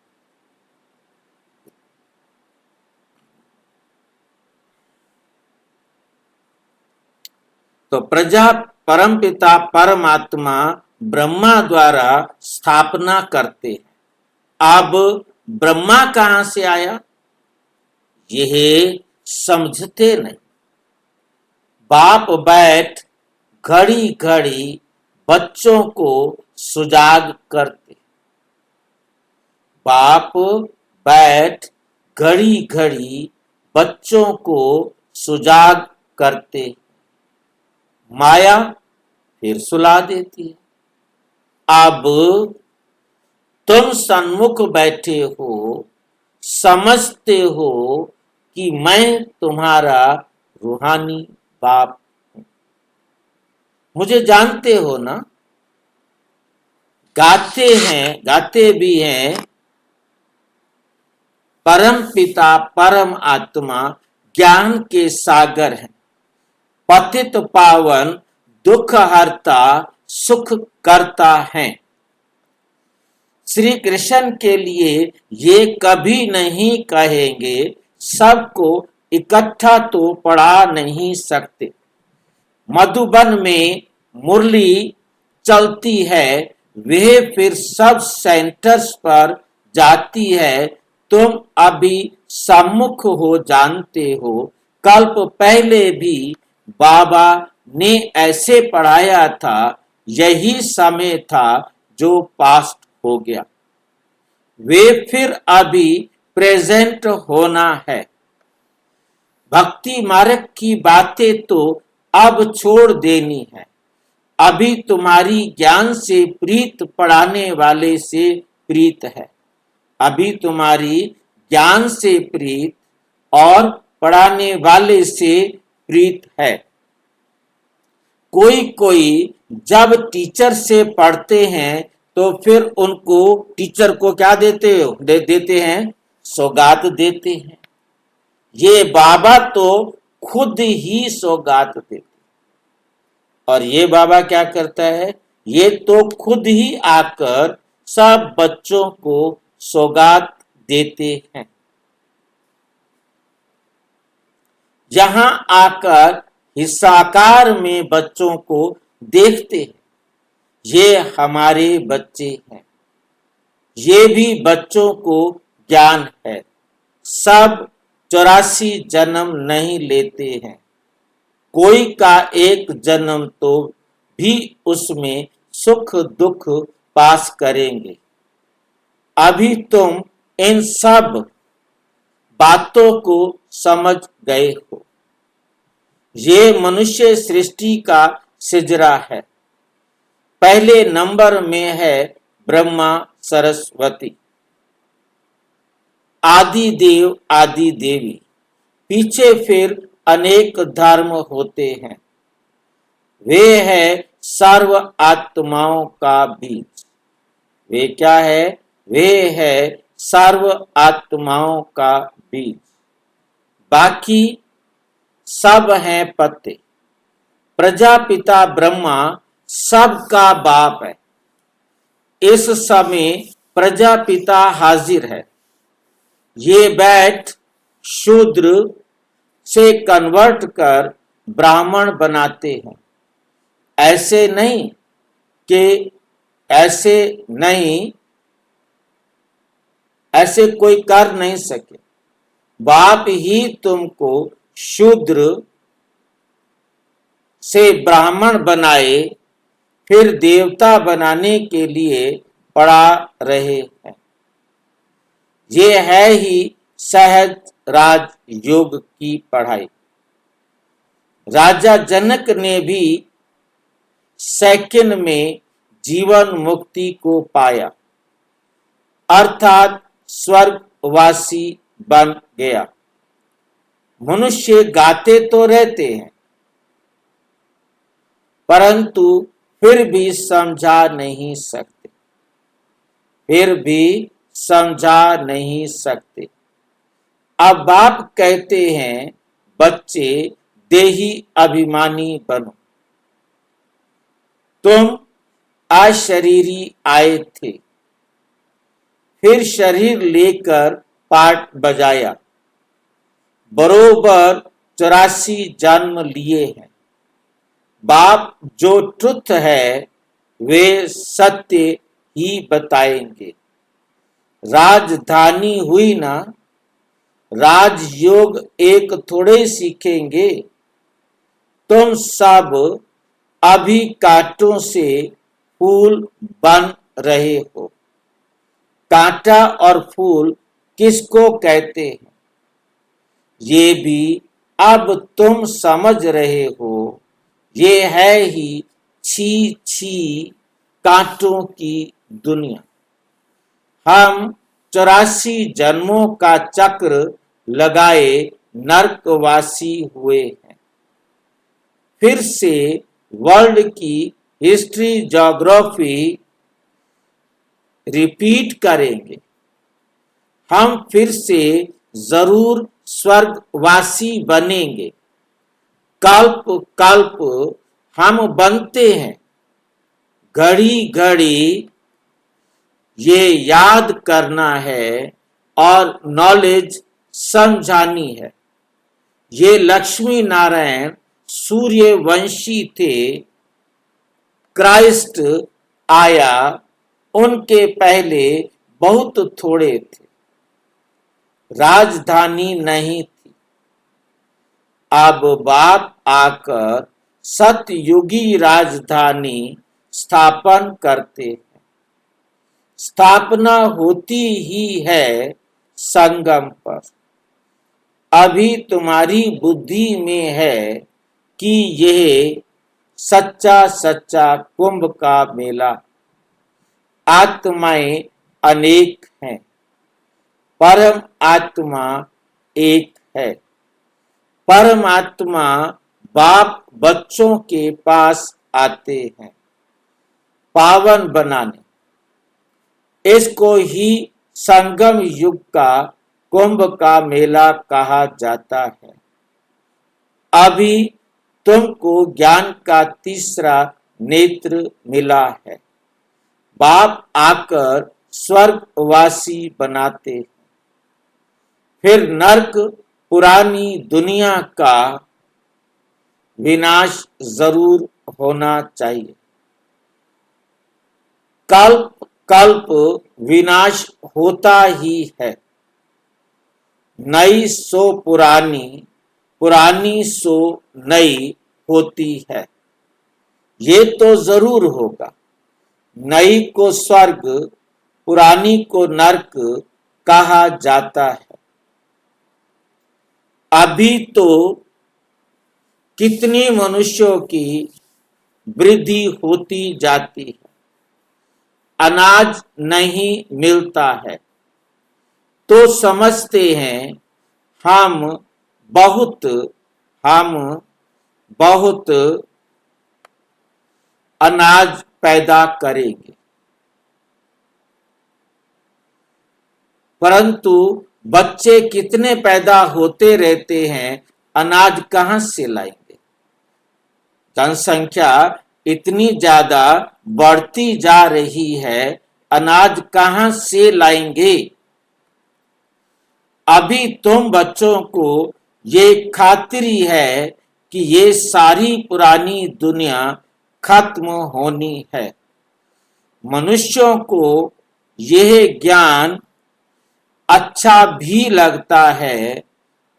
Speaker 1: तो प्रजा परमपिता परमात्मा ब्रह्मा द्वारा स्थापना करते हैं। अब ब्रह्मा कहां से आया, यह समझते नहीं। बाप बैठ घड़ी घड़ी बच्चों को सुजाग करते। बाप बैठ घड़ी घड़ी बच्चों को सुजाग करते, माया फिर सुला देती है। अब तुम सन्मुख बैठे हो, समझते हो कि मैं तुम्हारा रूहानी बाप हूं, मुझे जानते हो ना। गाते भी हैं, परम पिता परम आत्मा ज्ञान के सागर हैं, पतित पावन दुख हरता सुख करता है। श्री कृष्ण के लिए ये कभी नहीं कहेंगे सबको इकट्ठा तो पढ़ा नहीं सकते। मधुबन में मुरली चलती है, वह फिर सब सेंटर्स पर जाती है। तुम अभी सम्मुख हो, जानते हो। कल्प पहले भी बाबा ने ऐसे पढ़ाया था, यही समय था जो पास्ट हो गया। वे फिर अभी प्रेजेंट होना है। भक्ति मार्ग की बातें तो अब छोड़ देनी है। अभी तुम्हारी ज्ञान से प्रीत पढ़ाने वाले से प्रीत है। अभी तुम्हारी ज्ञान से प्रीत और पढ़ाने वाले से प्रीत है। कोई कोई जब टीचर से पढ़ते हैं तो फिर उनको टीचर को क्या देते हैं, सौगात देते हैं। ये बाबा तो खुद ही सौगात देते, और ये बाबा क्या करता है, ये तो खुद ही आकर सब बच्चों को सौगात देते हैं। यहां आकर हिस्साकार में बच्चों को देखते हैं, ये हमारे बच्चे हैं। ये भी बच्चों को ज्ञान है। सब 84 जन्म नहीं लेते हैं, कोई का एक जन्म तो भी उसमें सुख दुख पास करेंगे। अभी तुम इन सब बातों को समझ गए हो। ये मनुष्य सृष्टि का सिजरा है। पहले नंबर में है ब्रह्मा सरस्वती, आदि देव आदि देवी। पीछे फिर अनेक धर्म होते हैं। वे है सर्व आत्माओं का बीज। वे क्या है, वे है सर्व आत्माओं का बीज। बाकी सब हैं पत्ते। प्रजापिता ब्रह्मा सबका बाप है। इस समय प्रजापिता हाजिर है। ये बैठ शूद्र से कन्वर्ट कर ब्राह्मण बनाते हैं। ऐसे कोई कर नहीं सके। बाप ही तुमको शूद्र से ब्राह्मण बनाए, फिर देवता बनाने के लिए पढ़ा रहे हैं। ये है ही सहज राज योग की पढ़ाई। राजा जनक ने भी सेकंड में जीवन मुक्ति को पाया, अर्थात स्वर्गवासी बन गया। मनुष्य गाते तो रहते हैं, परंतु फिर भी समझा नहीं सकते। अब बाप कहते हैं, बच्चे देही अभिमानी बनो। तुम अशरीरी आए थे, फिर शरीर लेकर पाठ बजाया। बरोबर 84 जन्म लिए हैं। बाप जो ट्रुथ है वे सत्य ही बताएंगे। राजधानी हुई ना, राजयोग एक थोड़े सीखेंगे। तुम सब अभी कांटों से फूल बन रहे हो। कांटा और फूल किसको कहते हैं ये भी अब तुम समझ रहे हो। ये है ही छी छी कांटों की दुनिया। हम 84 जन्मों का चक्र लगाए नरकवासी हुए हैं। फिर से वर्ल्ड की हिस्ट्री ज्योग्राफी रिपीट करेंगे। हम फिर से जरूर स्वर्गवासी बनेंगे। कल्प कल्प हम बनते हैं। घड़ी घड़ी ये याद करना है और नॉलेज समझानी है। ये लक्ष्मी नारायण सूर्यवंशी थे। क्राइस्ट आया, उनके पहले बहुत थोड़े थे। राजधानी नहीं थी। अब बाप आकर सतयुगी राजधानी स्थापन करते हैं। स्थापना होती ही है संगम पर। अभी तुम्हारी बुद्धि में है कि यह सच्चा सच्चा कुंभ का मेला। आत्माएं अनेक हैं, परम आत्मा एक है। परमात्मा बाप बच्चों के पास आते हैं पावन बनाने। इसको ही संगम युग का कुंभ का मेला कहा जाता है। अभी तुमको ज्ञान का तीसरा नेत्र मिला है। बाप आकर स्वर्गवासी बनाते हैं। फिर नरक पुरानी दुनिया का विनाश जरूर होना चाहिए। कल्प कल्प विनाश होता ही है। नई सो पुरानी, पुरानी सो नई होती है। ये तो जरूर होगा। नई को स्वर्ग, पुरानी को नरक कहा जाता है। अभी तो कितनी मनुष्यों की वृद्धि होती जाती है। अनाज नहीं मिलता है तो समझते हैं हम बहुत अनाज पैदा करेंगे। परंतु बच्चे कितने पैदा होते रहते हैं, अनाज कहां से लाएंगे। जनसंख्या इतनी ज्यादा बढ़ती जा रही है, अनाज कहां से लाएंगे। अभी तुम बच्चों को ये खातिरी है कि ये सारी पुरानी दुनिया खत्म होनी है। मनुष्यों को यह ज्ञान अच्छा भी लगता है,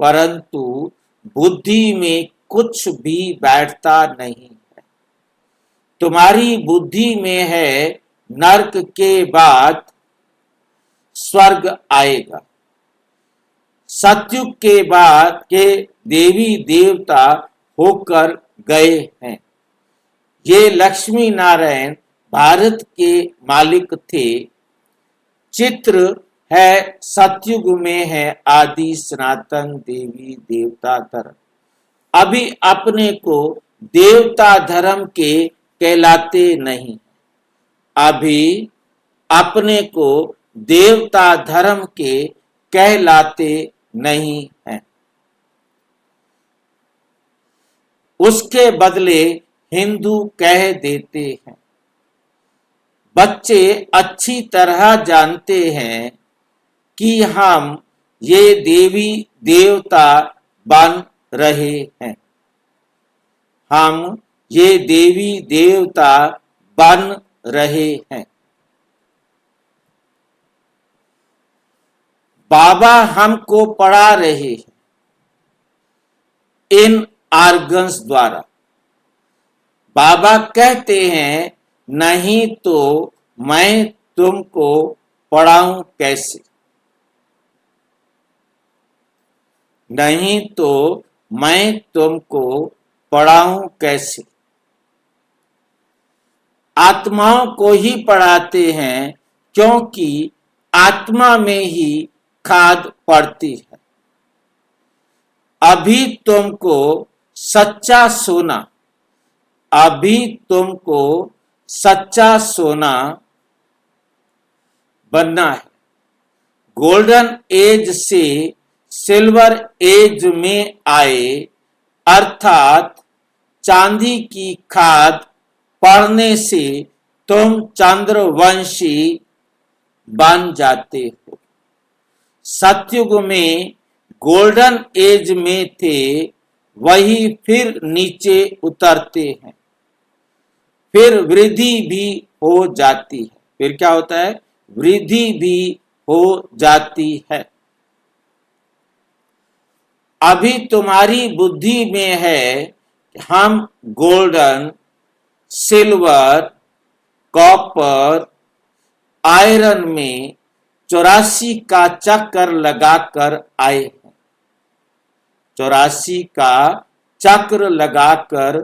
Speaker 1: परंतु बुद्धि में कुछ भी बैठता नहीं है। तुम्हारी बुद्धि में है नरक के बाद स्वर्ग आएगा। सतयुग के बाद के देवी देवता होकर गए हैं। ये लक्ष्मी नारायण भारत के मालिक थे। चित्र है सतयुग में है आदि सनातन देवी देवता धर्म। अभी अपने को देवता धर्म के कहलाते नहीं। अभी अपने को देवता धर्म के कहलाते नहीं हैं। उसके बदले हिंदू कह देते हैं। बच्चे अच्छी तरह जानते हैं कि हम ये देवी देवता बन रहे हैं। हम ये देवी देवता बन रहे हैं। बाबा हमको पढ़ा रहे हैं इन आर्गन्स द्वारा। बाबा कहते हैं नहीं तो मैं तुमको पढ़ाऊं कैसे, नहीं तो मैं तुमको पढ़ाऊं कैसे। आत्माओं को ही पढ़ाते हैं क्योंकि आत्मा में ही खाद पड़ती है। अभी तुमको सच्चा सोना, अभी तुमको सच्चा सोना बनना है। गोल्डन एज से सिल्वर एज में आए, अर्थात चांदी की खाद पढ़ने से तुम चंद्रवंशी बन जाते हो। सतयुग में गोल्डन एज में थे, वही फिर नीचे उतरते हैं, फिर वृद्धि भी हो जाती है। फिर क्या होता है? वृद्धि भी हो जाती है। अभी तुम्हारी बुद्धि में है कि हम गोल्डन, सिल्वर, कॉपर, आयरन में 84 का चक्कर लगाकर आए हैं। 84 का चक्र लगाकर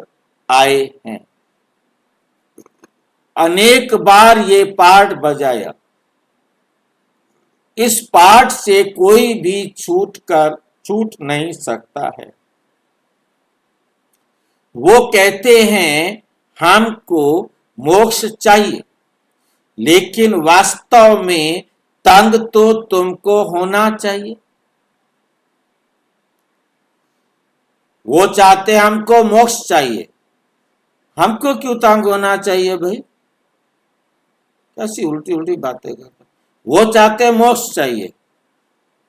Speaker 1: आए हैं। अनेक बार ये पाठ बजाया। इस पाठ से कोई भी छूट नहीं सकता है। वो कहते हैं हमको मोक्ष चाहिए, लेकिन वास्तव में तंग तो तुमको होना चाहिए। वो चाहते हमको मोक्ष चाहिए, हमको क्यों तंग होना चाहिए भाई? कैसी उल्टी उल्टी बातें कर। वो चाहते मोक्ष चाहिए,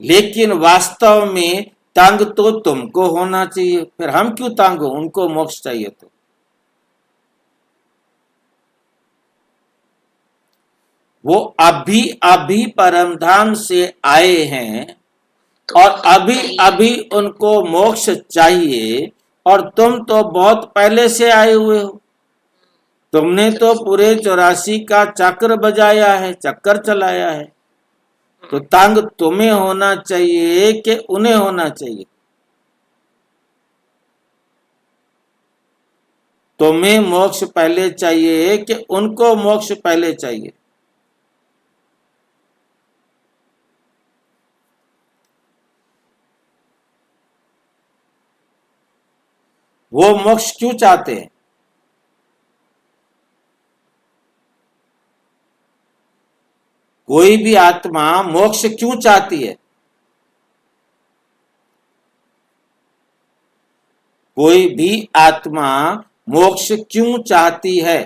Speaker 1: लेकिन वास्तव में तंग तो तुमको होना चाहिए। फिर हम क्यों तंग हो? उनको मोक्ष चाहिए तो। वो अभी अभी परमधाम से आए हैं और अभी अभी उनको मोक्ष चाहिए, और तुम तो बहुत पहले से आए हुए हो। तुमने तो पूरे 84 का चक्र बजाया है, चक्कर चलाया है। तो तंग तुम्हें होना चाहिए कि उन्हें होना चाहिए? तुम्हें मोक्ष पहले चाहिए कि उनको मोक्ष पहले चाहिए? वो मोक्ष क्यों चाहते हैं? कोई भी आत्मा मोक्ष क्यों चाहती है? कोई भी आत्मा मोक्ष क्यों चाहती है?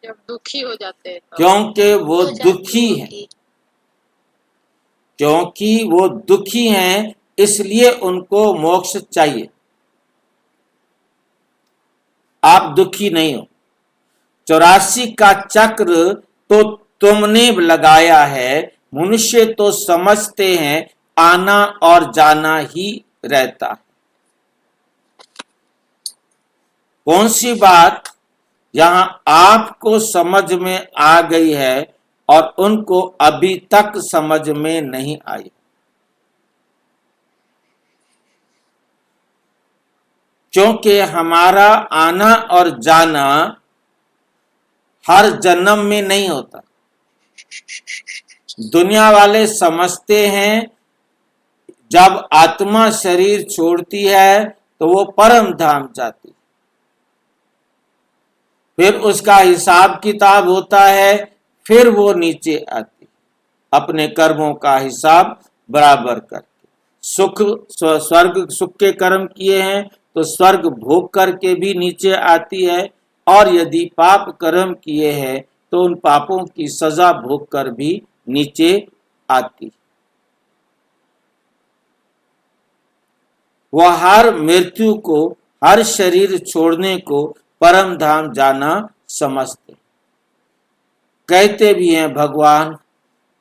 Speaker 4: जब दुखी हो जाते हैं तो।
Speaker 1: क्योंकि वो दुखी है। क्योंकि वो दुखी हैं, इसलिए उनको मोक्ष चाहिए। आप दुखी नहीं हो। 84 का चक्र तो तुमने लगाया है। मनुष्य तो समझते हैं आना और जाना ही रहता है। कौन सी बात यहां आपको समझ में आ गई है और उनको अभी तक समझ में नहीं आई? क्योंकि हमारा आना और जाना हर जन्म में नहीं होता। दुनिया वाले समझते हैं जब आत्मा शरीर छोड़ती है तो वो परम धाम जाती है। फिर उसका हिसाब किताब होता है, फिर वो नीचे आती अपने कर्मों का हिसाब बराबर करके। स्वर्ग सुख के कर्म किए हैं तो स्वर्ग भोग करके भी नीचे आती है, और यदि पाप कर्म किए हैं तो उन पापों की सजा भोग कर भी नीचे आती। वह हर मृत्यु को, हर शरीर छोड़ने को परम धाम जाना समझते। कहते भी हैं भगवान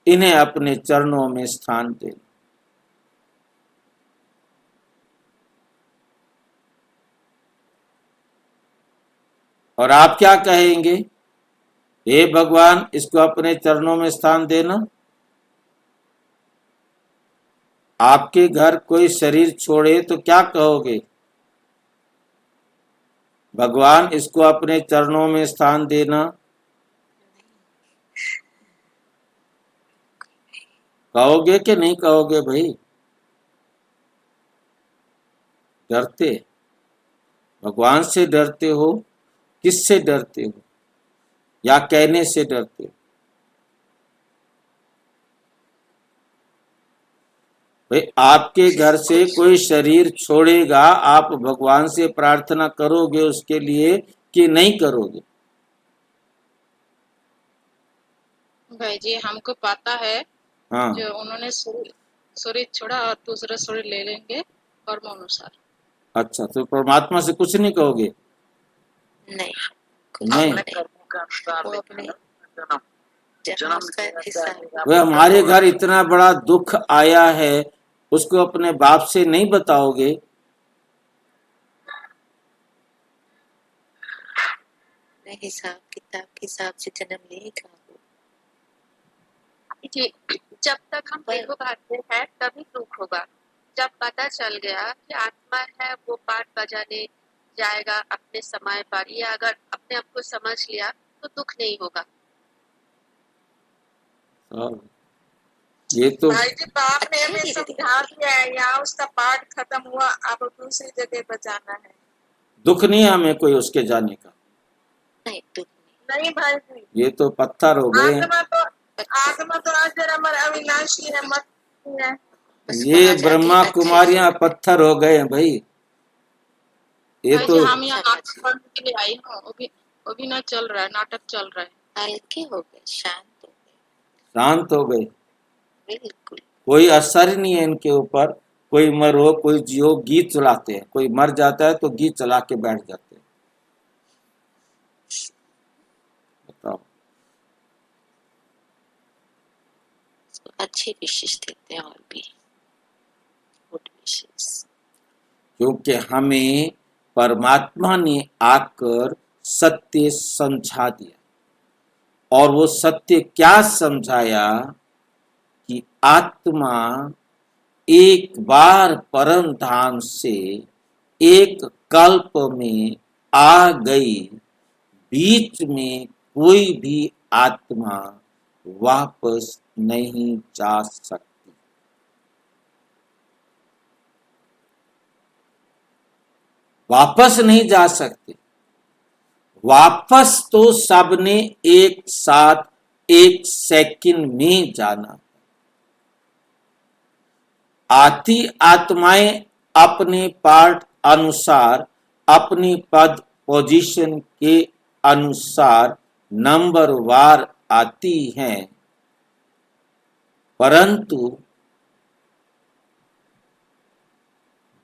Speaker 1: इन्हें अपने चरणों में स्थान दे। और आप क्या कहेंगे? हे भगवान इसको अपने चरणों में स्थान देना। आपके घर कोई शरीर छोड़े तो क्या कहोगे? भगवान इसको अपने चरणों में स्थान देना। कहोगे कि नहीं कहोगे भाई? डरते? भगवान से डरते हो? किससे डरते हो? या कहने से डरते हो? भाई आपके घर से कोई शरीर छोड़ेगा, आप भगवान से प्रार्थना करोगे उसके लिए कि नहीं करोगे?
Speaker 4: भाई जी हमको पता है
Speaker 1: हाँ,
Speaker 4: जो उन्होंने शरीर छोड़ा और दूसरा शरीर ले लेंगे कर्म अनुसार।
Speaker 1: अच्छा तो परमात्मा से कुछ नहीं कहोगे?
Speaker 3: नहीं,
Speaker 1: नहीं।
Speaker 3: वो अपने जन्म का हिसाब।
Speaker 1: वे हमारे घर इतना बड़ा दुख आया है, उसको अपने बाप से नहीं बताओगे?
Speaker 3: हिसाब किताब के हिसाब से जन्म लेगा वो।
Speaker 4: जी जब तक हम देखो भागते हैं तभी दुख होगा। जब पता चल गया कि आत्मा है वो पाठ बजाने जाएगा अपने समय पर, ये अगर अपने आप को समझ लिया तो दुख नहीं होगा।
Speaker 1: ये तो
Speaker 4: भाई जी बाप ने हमें समझा दिया है, यहाँ उसका पाठ खत्म हुआ, अब दूसरी जगह पर जाना है।
Speaker 1: दुख नहीं है हमें कोई उसके जाने का।
Speaker 3: नहीं दुख
Speaker 4: नहीं भाई जी,
Speaker 1: ये तो पत्थर हो गए।
Speaker 4: आत्मा तो अजर अमर अविनाशी है, मत है।
Speaker 1: ये ब्रह्मा कुमारियां पत्थर हो गए हैं भाई। ये
Speaker 4: भाई
Speaker 1: तो
Speaker 4: जी हम यहाँ नाटक पढ़ने के लिए आई हूँ, वो भी ना चल रहा है, नाटक चल रहा है।
Speaker 3: हल्के हो गए, शांत हो गए,
Speaker 1: शांत हो गए,
Speaker 3: बिल्कुल।
Speaker 1: कोई असर नहीं है इनके ऊपर। कोई मरो कोई जियो, गीत चलाते हैं। कोई मर जाता है तो गीत चला के बैठ जाते हैं। बताओ,
Speaker 3: अच्छे विशेष देते हैं और भी गुड विशेष।
Speaker 1: क्योंकि हमें परमात्मा ने आकर सत्य समझा दिया। और वो सत्य क्या समझाया कि आत्मा एक बार परम धाम से एक कल्प में आ गई, बीच में कोई भी आत्मा वापस नहीं जा सकती। वापस नहीं जा सकते। वापस तो सबने एक साथ एक सेकंड में जाना। आती आत्माएं अपने पार्ट अनुसार, अपनी पद पोजीशन के अनुसार नंबर वार आती हैं, परंतु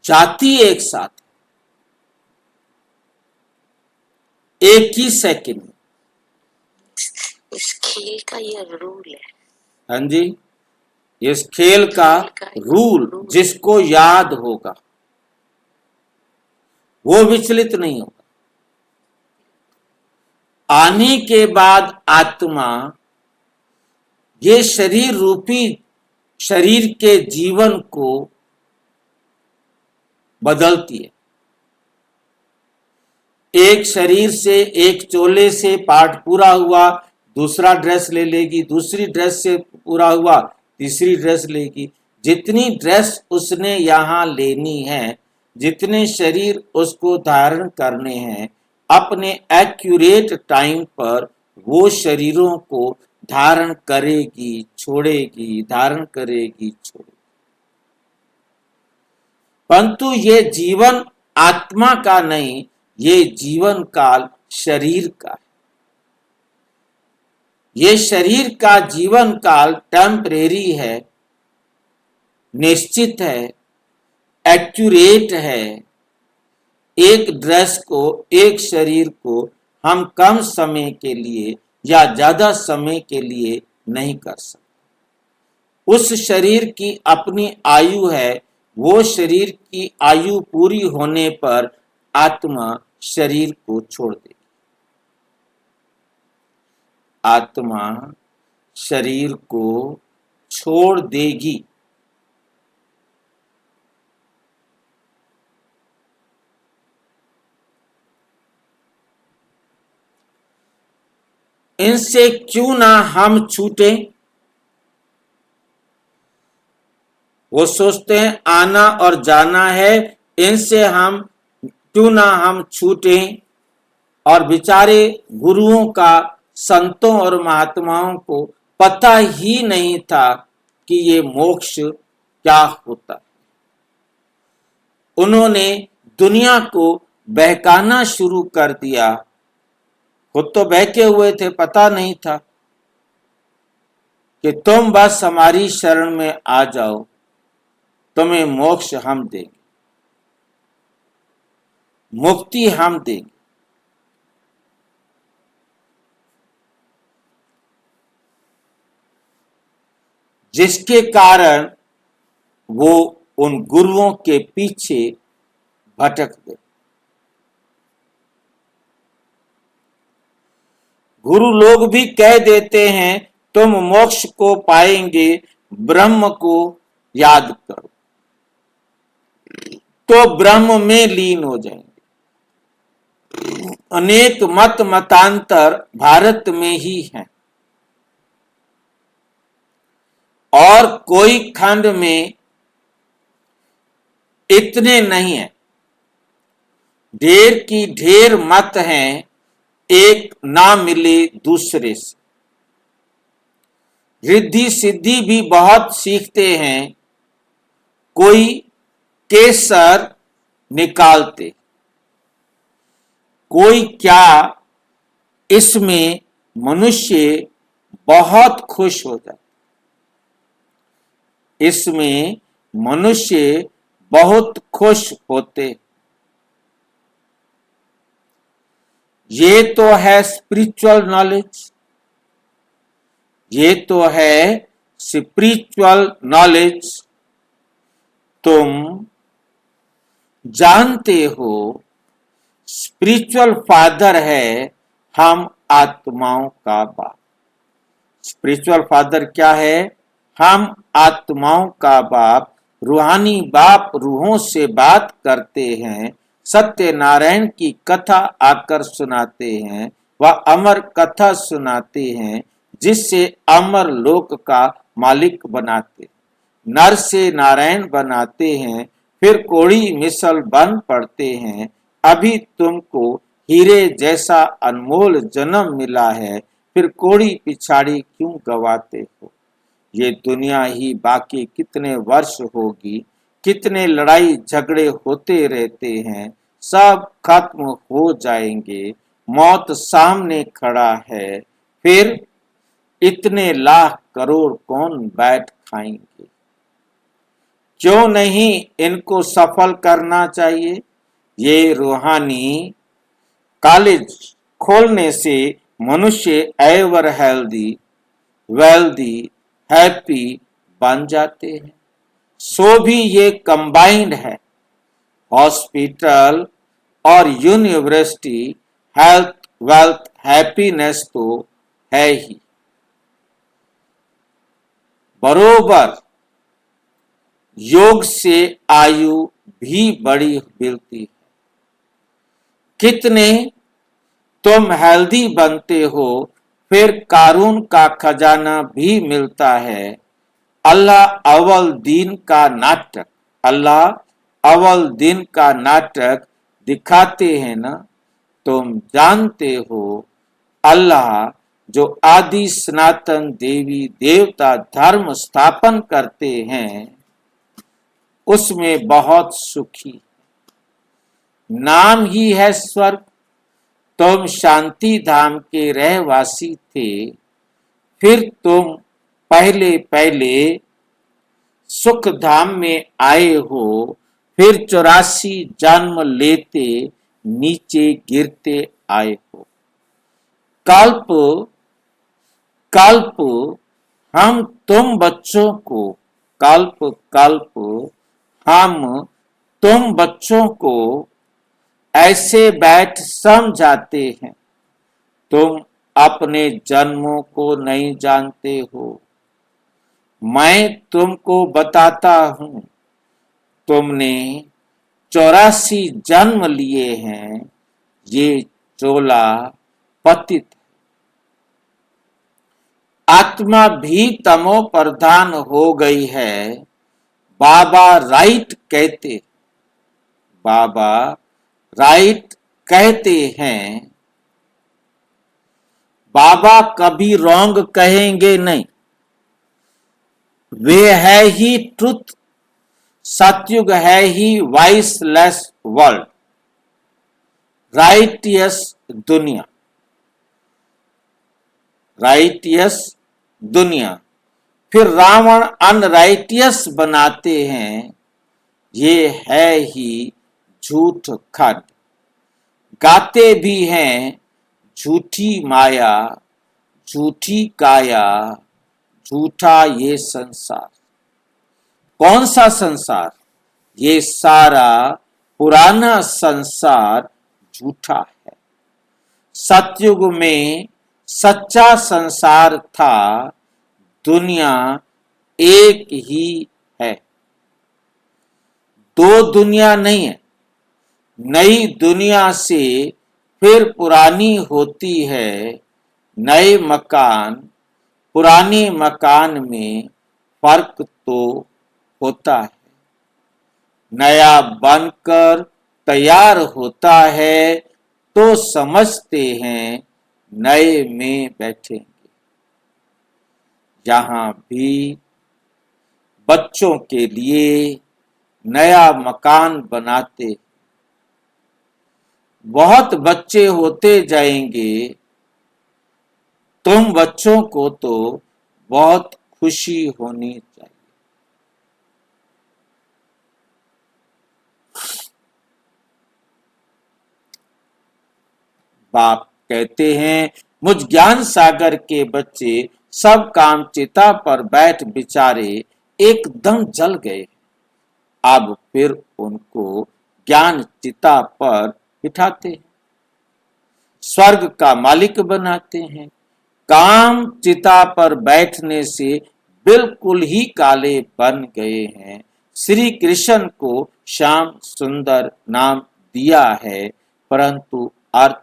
Speaker 1: जाती एक साथ, एक ही सेकंड में।
Speaker 3: इस खेल का ये रूल है।
Speaker 1: हाँ जी, इस खेल का रूल जिसको याद होगा वो विचलित नहीं होगा। आने के बाद आत्मा ये शरीर रूपी शरीर के जीवन को बदलती है। एक शरीर से, एक चोले से पार्ट पूरा हुआ, दूसरा ड्रेस ले लेगी, दूसरी ड्रेस से पूरा हुआ, तीसरी ड्रेस लेगी। जितनी ड्रेस उसने यहाँ लेनी है, जितने शरीर उसको धारण करने हैं, अपने एक्यूरेट टाइम पर वो शरीरों को धारण करेगी, छोड़ेगी, धारण करेगी, छोड़ेगी। परंतु ये जीवन आत्मा का नहीं, ये जीवन काल शरीर का है। ये शरीर का जीवन काल टेम्परेरी है, निश्चित है, एक्यूरेट है। एक ड्रेस को, एक शरीर को हम कम समय के लिए या ज्यादा समय के लिए नहीं कर सकते। उस शरीर की अपनी आयु है। वो शरीर की आयु पूरी होने पर आत्मा शरीर को छोड़ देगी। आत्मा शरीर को छोड़ देगी। इनसे क्यों ना हम छूटे। वो सोचते हैं आना और जाना है, इनसे हम क्यों ना हम छूटे। और बेचारे गुरुओं का, संतों और महात्माओं को पता ही नहीं था कि ये मोक्ष क्या होता। उन्होंने दुनिया को बहकाना शुरू कर दिया। खुद तो बहके हुए थे, पता नहीं था कि तुम बस हमारी शरण में आ जाओ, तुम्हें मोक्ष हम देंगे, मुक्ति हम देंगे। जिसके कारण वो उन गुरुओं के पीछे भटक गए। गुरु लोग भी कह देते हैं तुम मोक्ष को पाएंगे, ब्रह्म को याद करो, तो ब्रह्म में लीन हो जाएंगे। अनेक मत मतांतर भारत में ही हैं और कोई खंड में इतने नहीं है। ढेर की ढेर मत हैं, एक ना मिले दूसरे से। रिद्धि सिद्धि भी बहुत सीखते हैं, कोई केसर निकालते, कोई क्या। इसमें मनुष्य बहुत खुश हो जाता, इसमें मनुष्य बहुत खुश होते। ये तो है स्पिरिचुअल नॉलेज, ये तो है स्पिरिचुअल नॉलेज। तुम जानते हो स्पिरिचुअल फादर है हम आत्माओं का बाप। स्पिरिचुअल फादर क्या है? हम आत्माओं का बाप। रूहानी बाप रूहों से बात करते हैं, सत्यनारायण की कथा आकर सुनाते हैं, वह अमर कथा सुनाते हैं जिससे अमर लोक का मालिक बनाते, नर से नारायण बनाते हैं, फिर कोड़ी मिसल बन पड़ते हैं। अभी तुमको हीरे जैसा अनमोल जन्म मिला है, फिर कोड़ी पिछाड़ी क्यों गवाते हो। ये दुनिया ही बाकी कितने वर्ष होगी, कितने लड़ाई झगड़े होते रहते हैं, सब खत्म हो जाएंगे। मौत सामने खड़ा है, फिर इतने लाख करोड़ कौन बैठ खाएंगे। क्यों नहीं इनको सफल करना चाहिए। ये रूहानी कॉलेज खोलने से मनुष्य एवर हेल्दी, वेल्दी, हैप्पी बन जाते हैं। सो भी ये कंबाइंड है, हॉस्पिटल और यूनिवर्सिटी। हेल्थ, वेल्थ, हैप्पीनेस तो है ही। बरोबर योग से आयु भी बड़ी मिलती है। कितने तुम हेल्दी बनते हो, फिर कारून का खजाना भी मिलता है। अल्लाह अव्वल दिन का नाटक, अल्लाह अव्वल दिन का नाटक दिखाते हैं ना। तुम जानते हो अल्लाह जो आदि सनातन देवी देवता धर्म स्थापन करते हैं, उसमें बहुत सुखी नाम ही है स्वर्ग। तुम शांति धाम के रहवासी थे, फिर तुम पहले पहले सुख धाम में आए हो, फिर 84 जन्म लेते नीचे गिरते आए हो। कल्प कल्प हम तुम बच्चों को कल्प कल्प हम तुम बच्चों को ऐसे बैठ समझाते हैं, तुम अपने जन्मों को नहीं जानते हो। मैं तुमको बताता हूं, तुमने 84 जन्म लिए हैं, ये चोला पतित। आत्मा भी तमो प्रधान हो गई है। बाबा राइट कहते बाबा राइट कहते हैं, बाबा कभी रॉन्ग कहेंगे नहीं। वे है ही ट्रुथ, सतयुग है ही वाइसलेस वर्ल्ड, राइटियस दुनिया, राइटियस दुनिया। फिर रावण अनराइटियस बनाते हैं, ये है ही झूठ खंड। गाते भी हैं झूठी माया, झूठी काया, झूठा ये संसार। कौन सा संसार? ये सारा पुराना संसार झूठा है। सतयुग में सच्चा संसार था, दुनिया एक ही है, दो दुनिया नहीं है। नई दुनिया से फिर पुरानी होती है, नए मकान पुराने मकान में फर्क तो होता है। नया बनकर तैयार होता है तो समझते हैं नए में बैठेंगे। यहाँ भी बच्चों के लिए नया मकान बनाते, बहुत बच्चे होते जाएंगे। तुम बच्चों को तो बहुत खुशी होनी चाहिए। बाप कहते हैं, मुझ ज्ञान सागर के बच्चे सब काम चिता पर बैठ बिचारे एकदम जल गए। अब फिर उनको ज्ञान चिता पर बिठाते हैं, स्वर्ग का मालिक बनाते हैं। काम चिता पर बैठने से बिल्कुल ही काले बन गए हैं। श्री कृष्ण को श्याम सुंदर नाम दिया है, परंतु अर्थ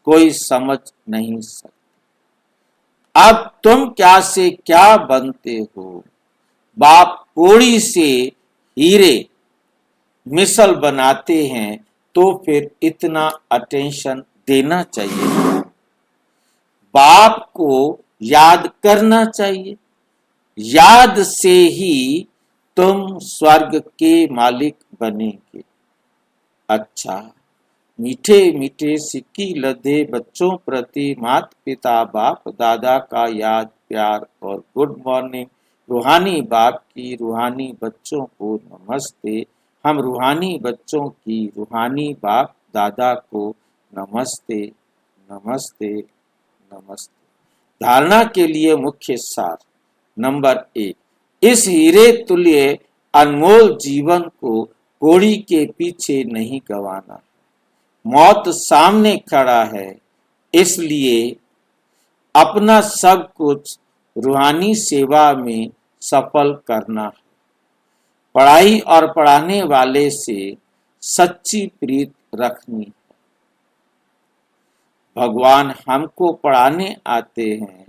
Speaker 1: कोई समझ नहीं सकता। अब तुम क्या से क्या बनते हो? बाप कोड़ी से हीरे मिसल बनाते हैं, तो फिर इतना अटेंशन देना चाहिए। बाप को याद करना चाहिए। याद से ही तुम स्वर्ग के मालिक बनेंगे। अच्छा, मीठे मीठे सिक्की लदे बच्चों प्रति माता पिता बाप दादा का याद प्यार और गुड मॉर्निंग। रूहानी बाप की रूहानी बच्चों को नमस्ते। हम रूहानी बच्चों की रूहानी बाप दादा को नमस्ते नमस्ते नमस्ते। धारणा के लिए मुख्य सार। नंबर 1, इस हीरे तुल्य अनमोल जीवन को कोड़ी के पीछे नहीं गंवाना। मौत सामने खड़ा है, इसलिए अपना सब कुछ रूहानी सेवा में सफल करना है। पढ़ाई और पढ़ाने वाले से सच्ची प्रीत रखनी है। भगवान हमको पढ़ाने आते हैं,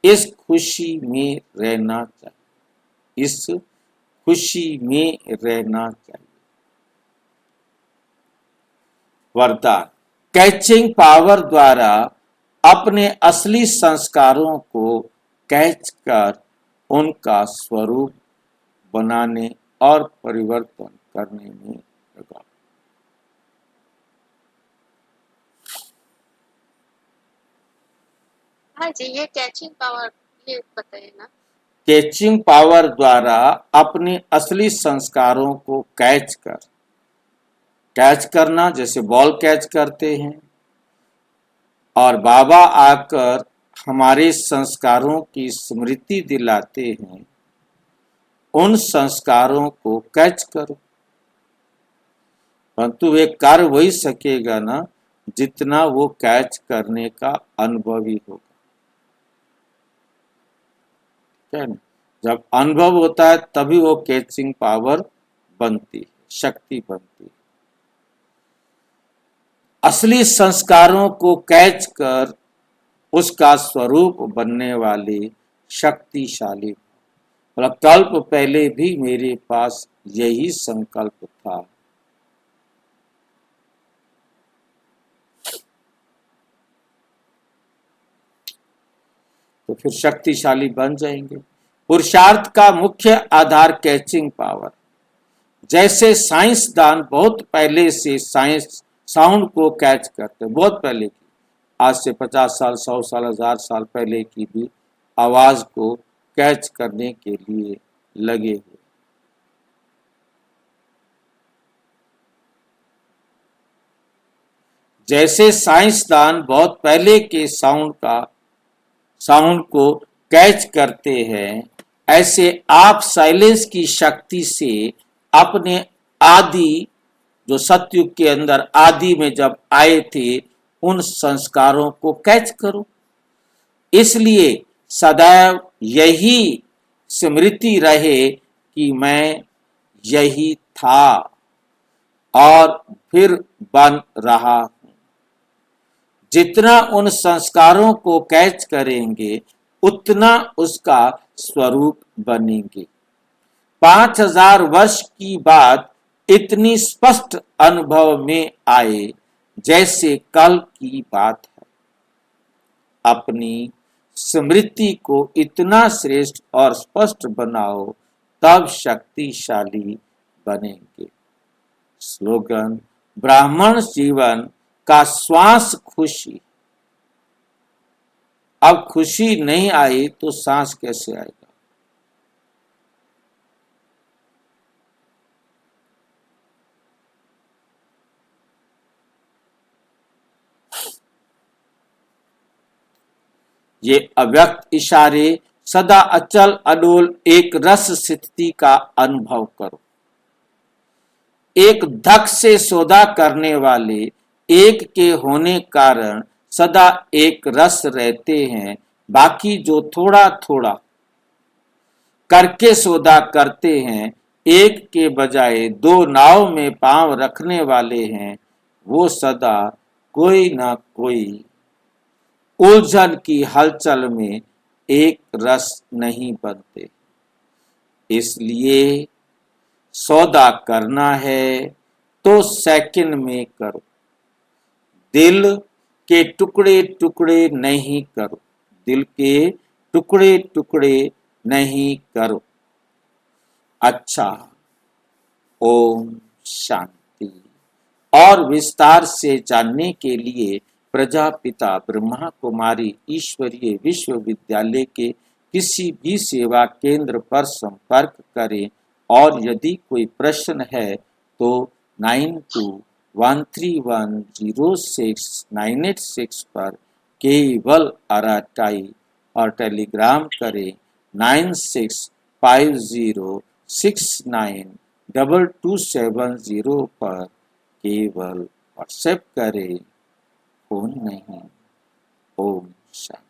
Speaker 1: इस खुशी में रहना चाहिए, इस खुशी में रहना चाहिए। वरदान। कैचिंग पावर द्वारा अपने असली संस्कारों को कैच कर उनका स्वरूप बनाने और परिवर्तन करने में लगा।
Speaker 4: हाँ जी, ये कैचिंग पावर ये बताइए ना।
Speaker 1: कैचिंग पावर द्वारा अपने असली संस्कारों को कैच करना, जैसे बॉल कैच करते हैं, और बाबा आकर हमारे संस्कारों की स्मृति दिलाते हैं, उन संस्कारों को कैच करो। परंतु वे कर वही सकेगा ना जितना वो कैच करने का अनुभवी होगा, क्या ना? जब अनुभव होता है तभी वो कैचिंग पावर बनती है, शक्ति बनती है। असली संस्कारों को कैच कर उसका स्वरूप बनने वाले शक्तिशाली। मतलब कल्प पहले भी मेरे पास यही संकल्प था। तो फिर शक्तिशाली बन जाएंगे। पुरुषार्थ का मुख्य आधार कैचिंग पावर। जैसे साइंसदान बहुत पहले से साउंड को कैच करते, बहुत पहले की, आज से 50 साल, 100 साल, 1000 साल पहले की भी आवाज को कैच करने के लिए लगे हुए। जैसे साइंसदान बहुत पहले के साउंड को कैच करते हैं, ऐसे आप साइलेंस की शक्ति से अपने आदि, जो सतयुग के अंदर आदि में जब आए थे, उन संस्कारों को कैच करो। इसलिए सदैव यही स्मृति रहे कि मैं यही था और फिर बन रहा हूं। जितना उन संस्कारों को कैच करेंगे उतना उसका स्वरूप बनेंगे। 5000 वर्ष की बात इतनी स्पष्ट अनुभव में आए जैसे कल की बात है। अपनी स्मृति को इतना श्रेष्ठ और स्पष्ट बनाओ, तब शक्तिशाली बनेंगे। स्लोगन: ब्राह्मण जीवन का श्वास खुशी। अब खुशी नहीं आई तो सांस कैसे आएगा? ये अव्यक्त इशारे सदा अचल अडोल एक रस स्थिति का अनुभव करो। एक धक से सौदा करने वाले एक के होने कारण सदा एक रस रहते हैं। बाकी जो थोड़ा थोड़ा करके सौदा करते हैं, एक के बजाय दो नाव में पांव रखने वाले हैं, वो सदा कोई ना कोई उलझन की हलचल में एक रस नहीं बनते। इसलिए सौदा करना है तो सेकंड में करो, दिल के टुकड़े टुकड़े नहीं करो, दिल के टुकड़े टुकड़े नहीं करो। अच्छा, ओम शांति। और विस्तार से जानने के लिए प्रजापिता ब्रह्मा कुमारी ईश्वरीय विश्वविद्यालय के किसी भी सेवा केंद्र पर संपर्क करें, और यदि कोई प्रश्न है तो 9213106986 पर केवल अराटाई और टेलीग्राम करें 9650692270 पर केवल व्हाट्सएप करें, फोन नहीं। ओम शांति।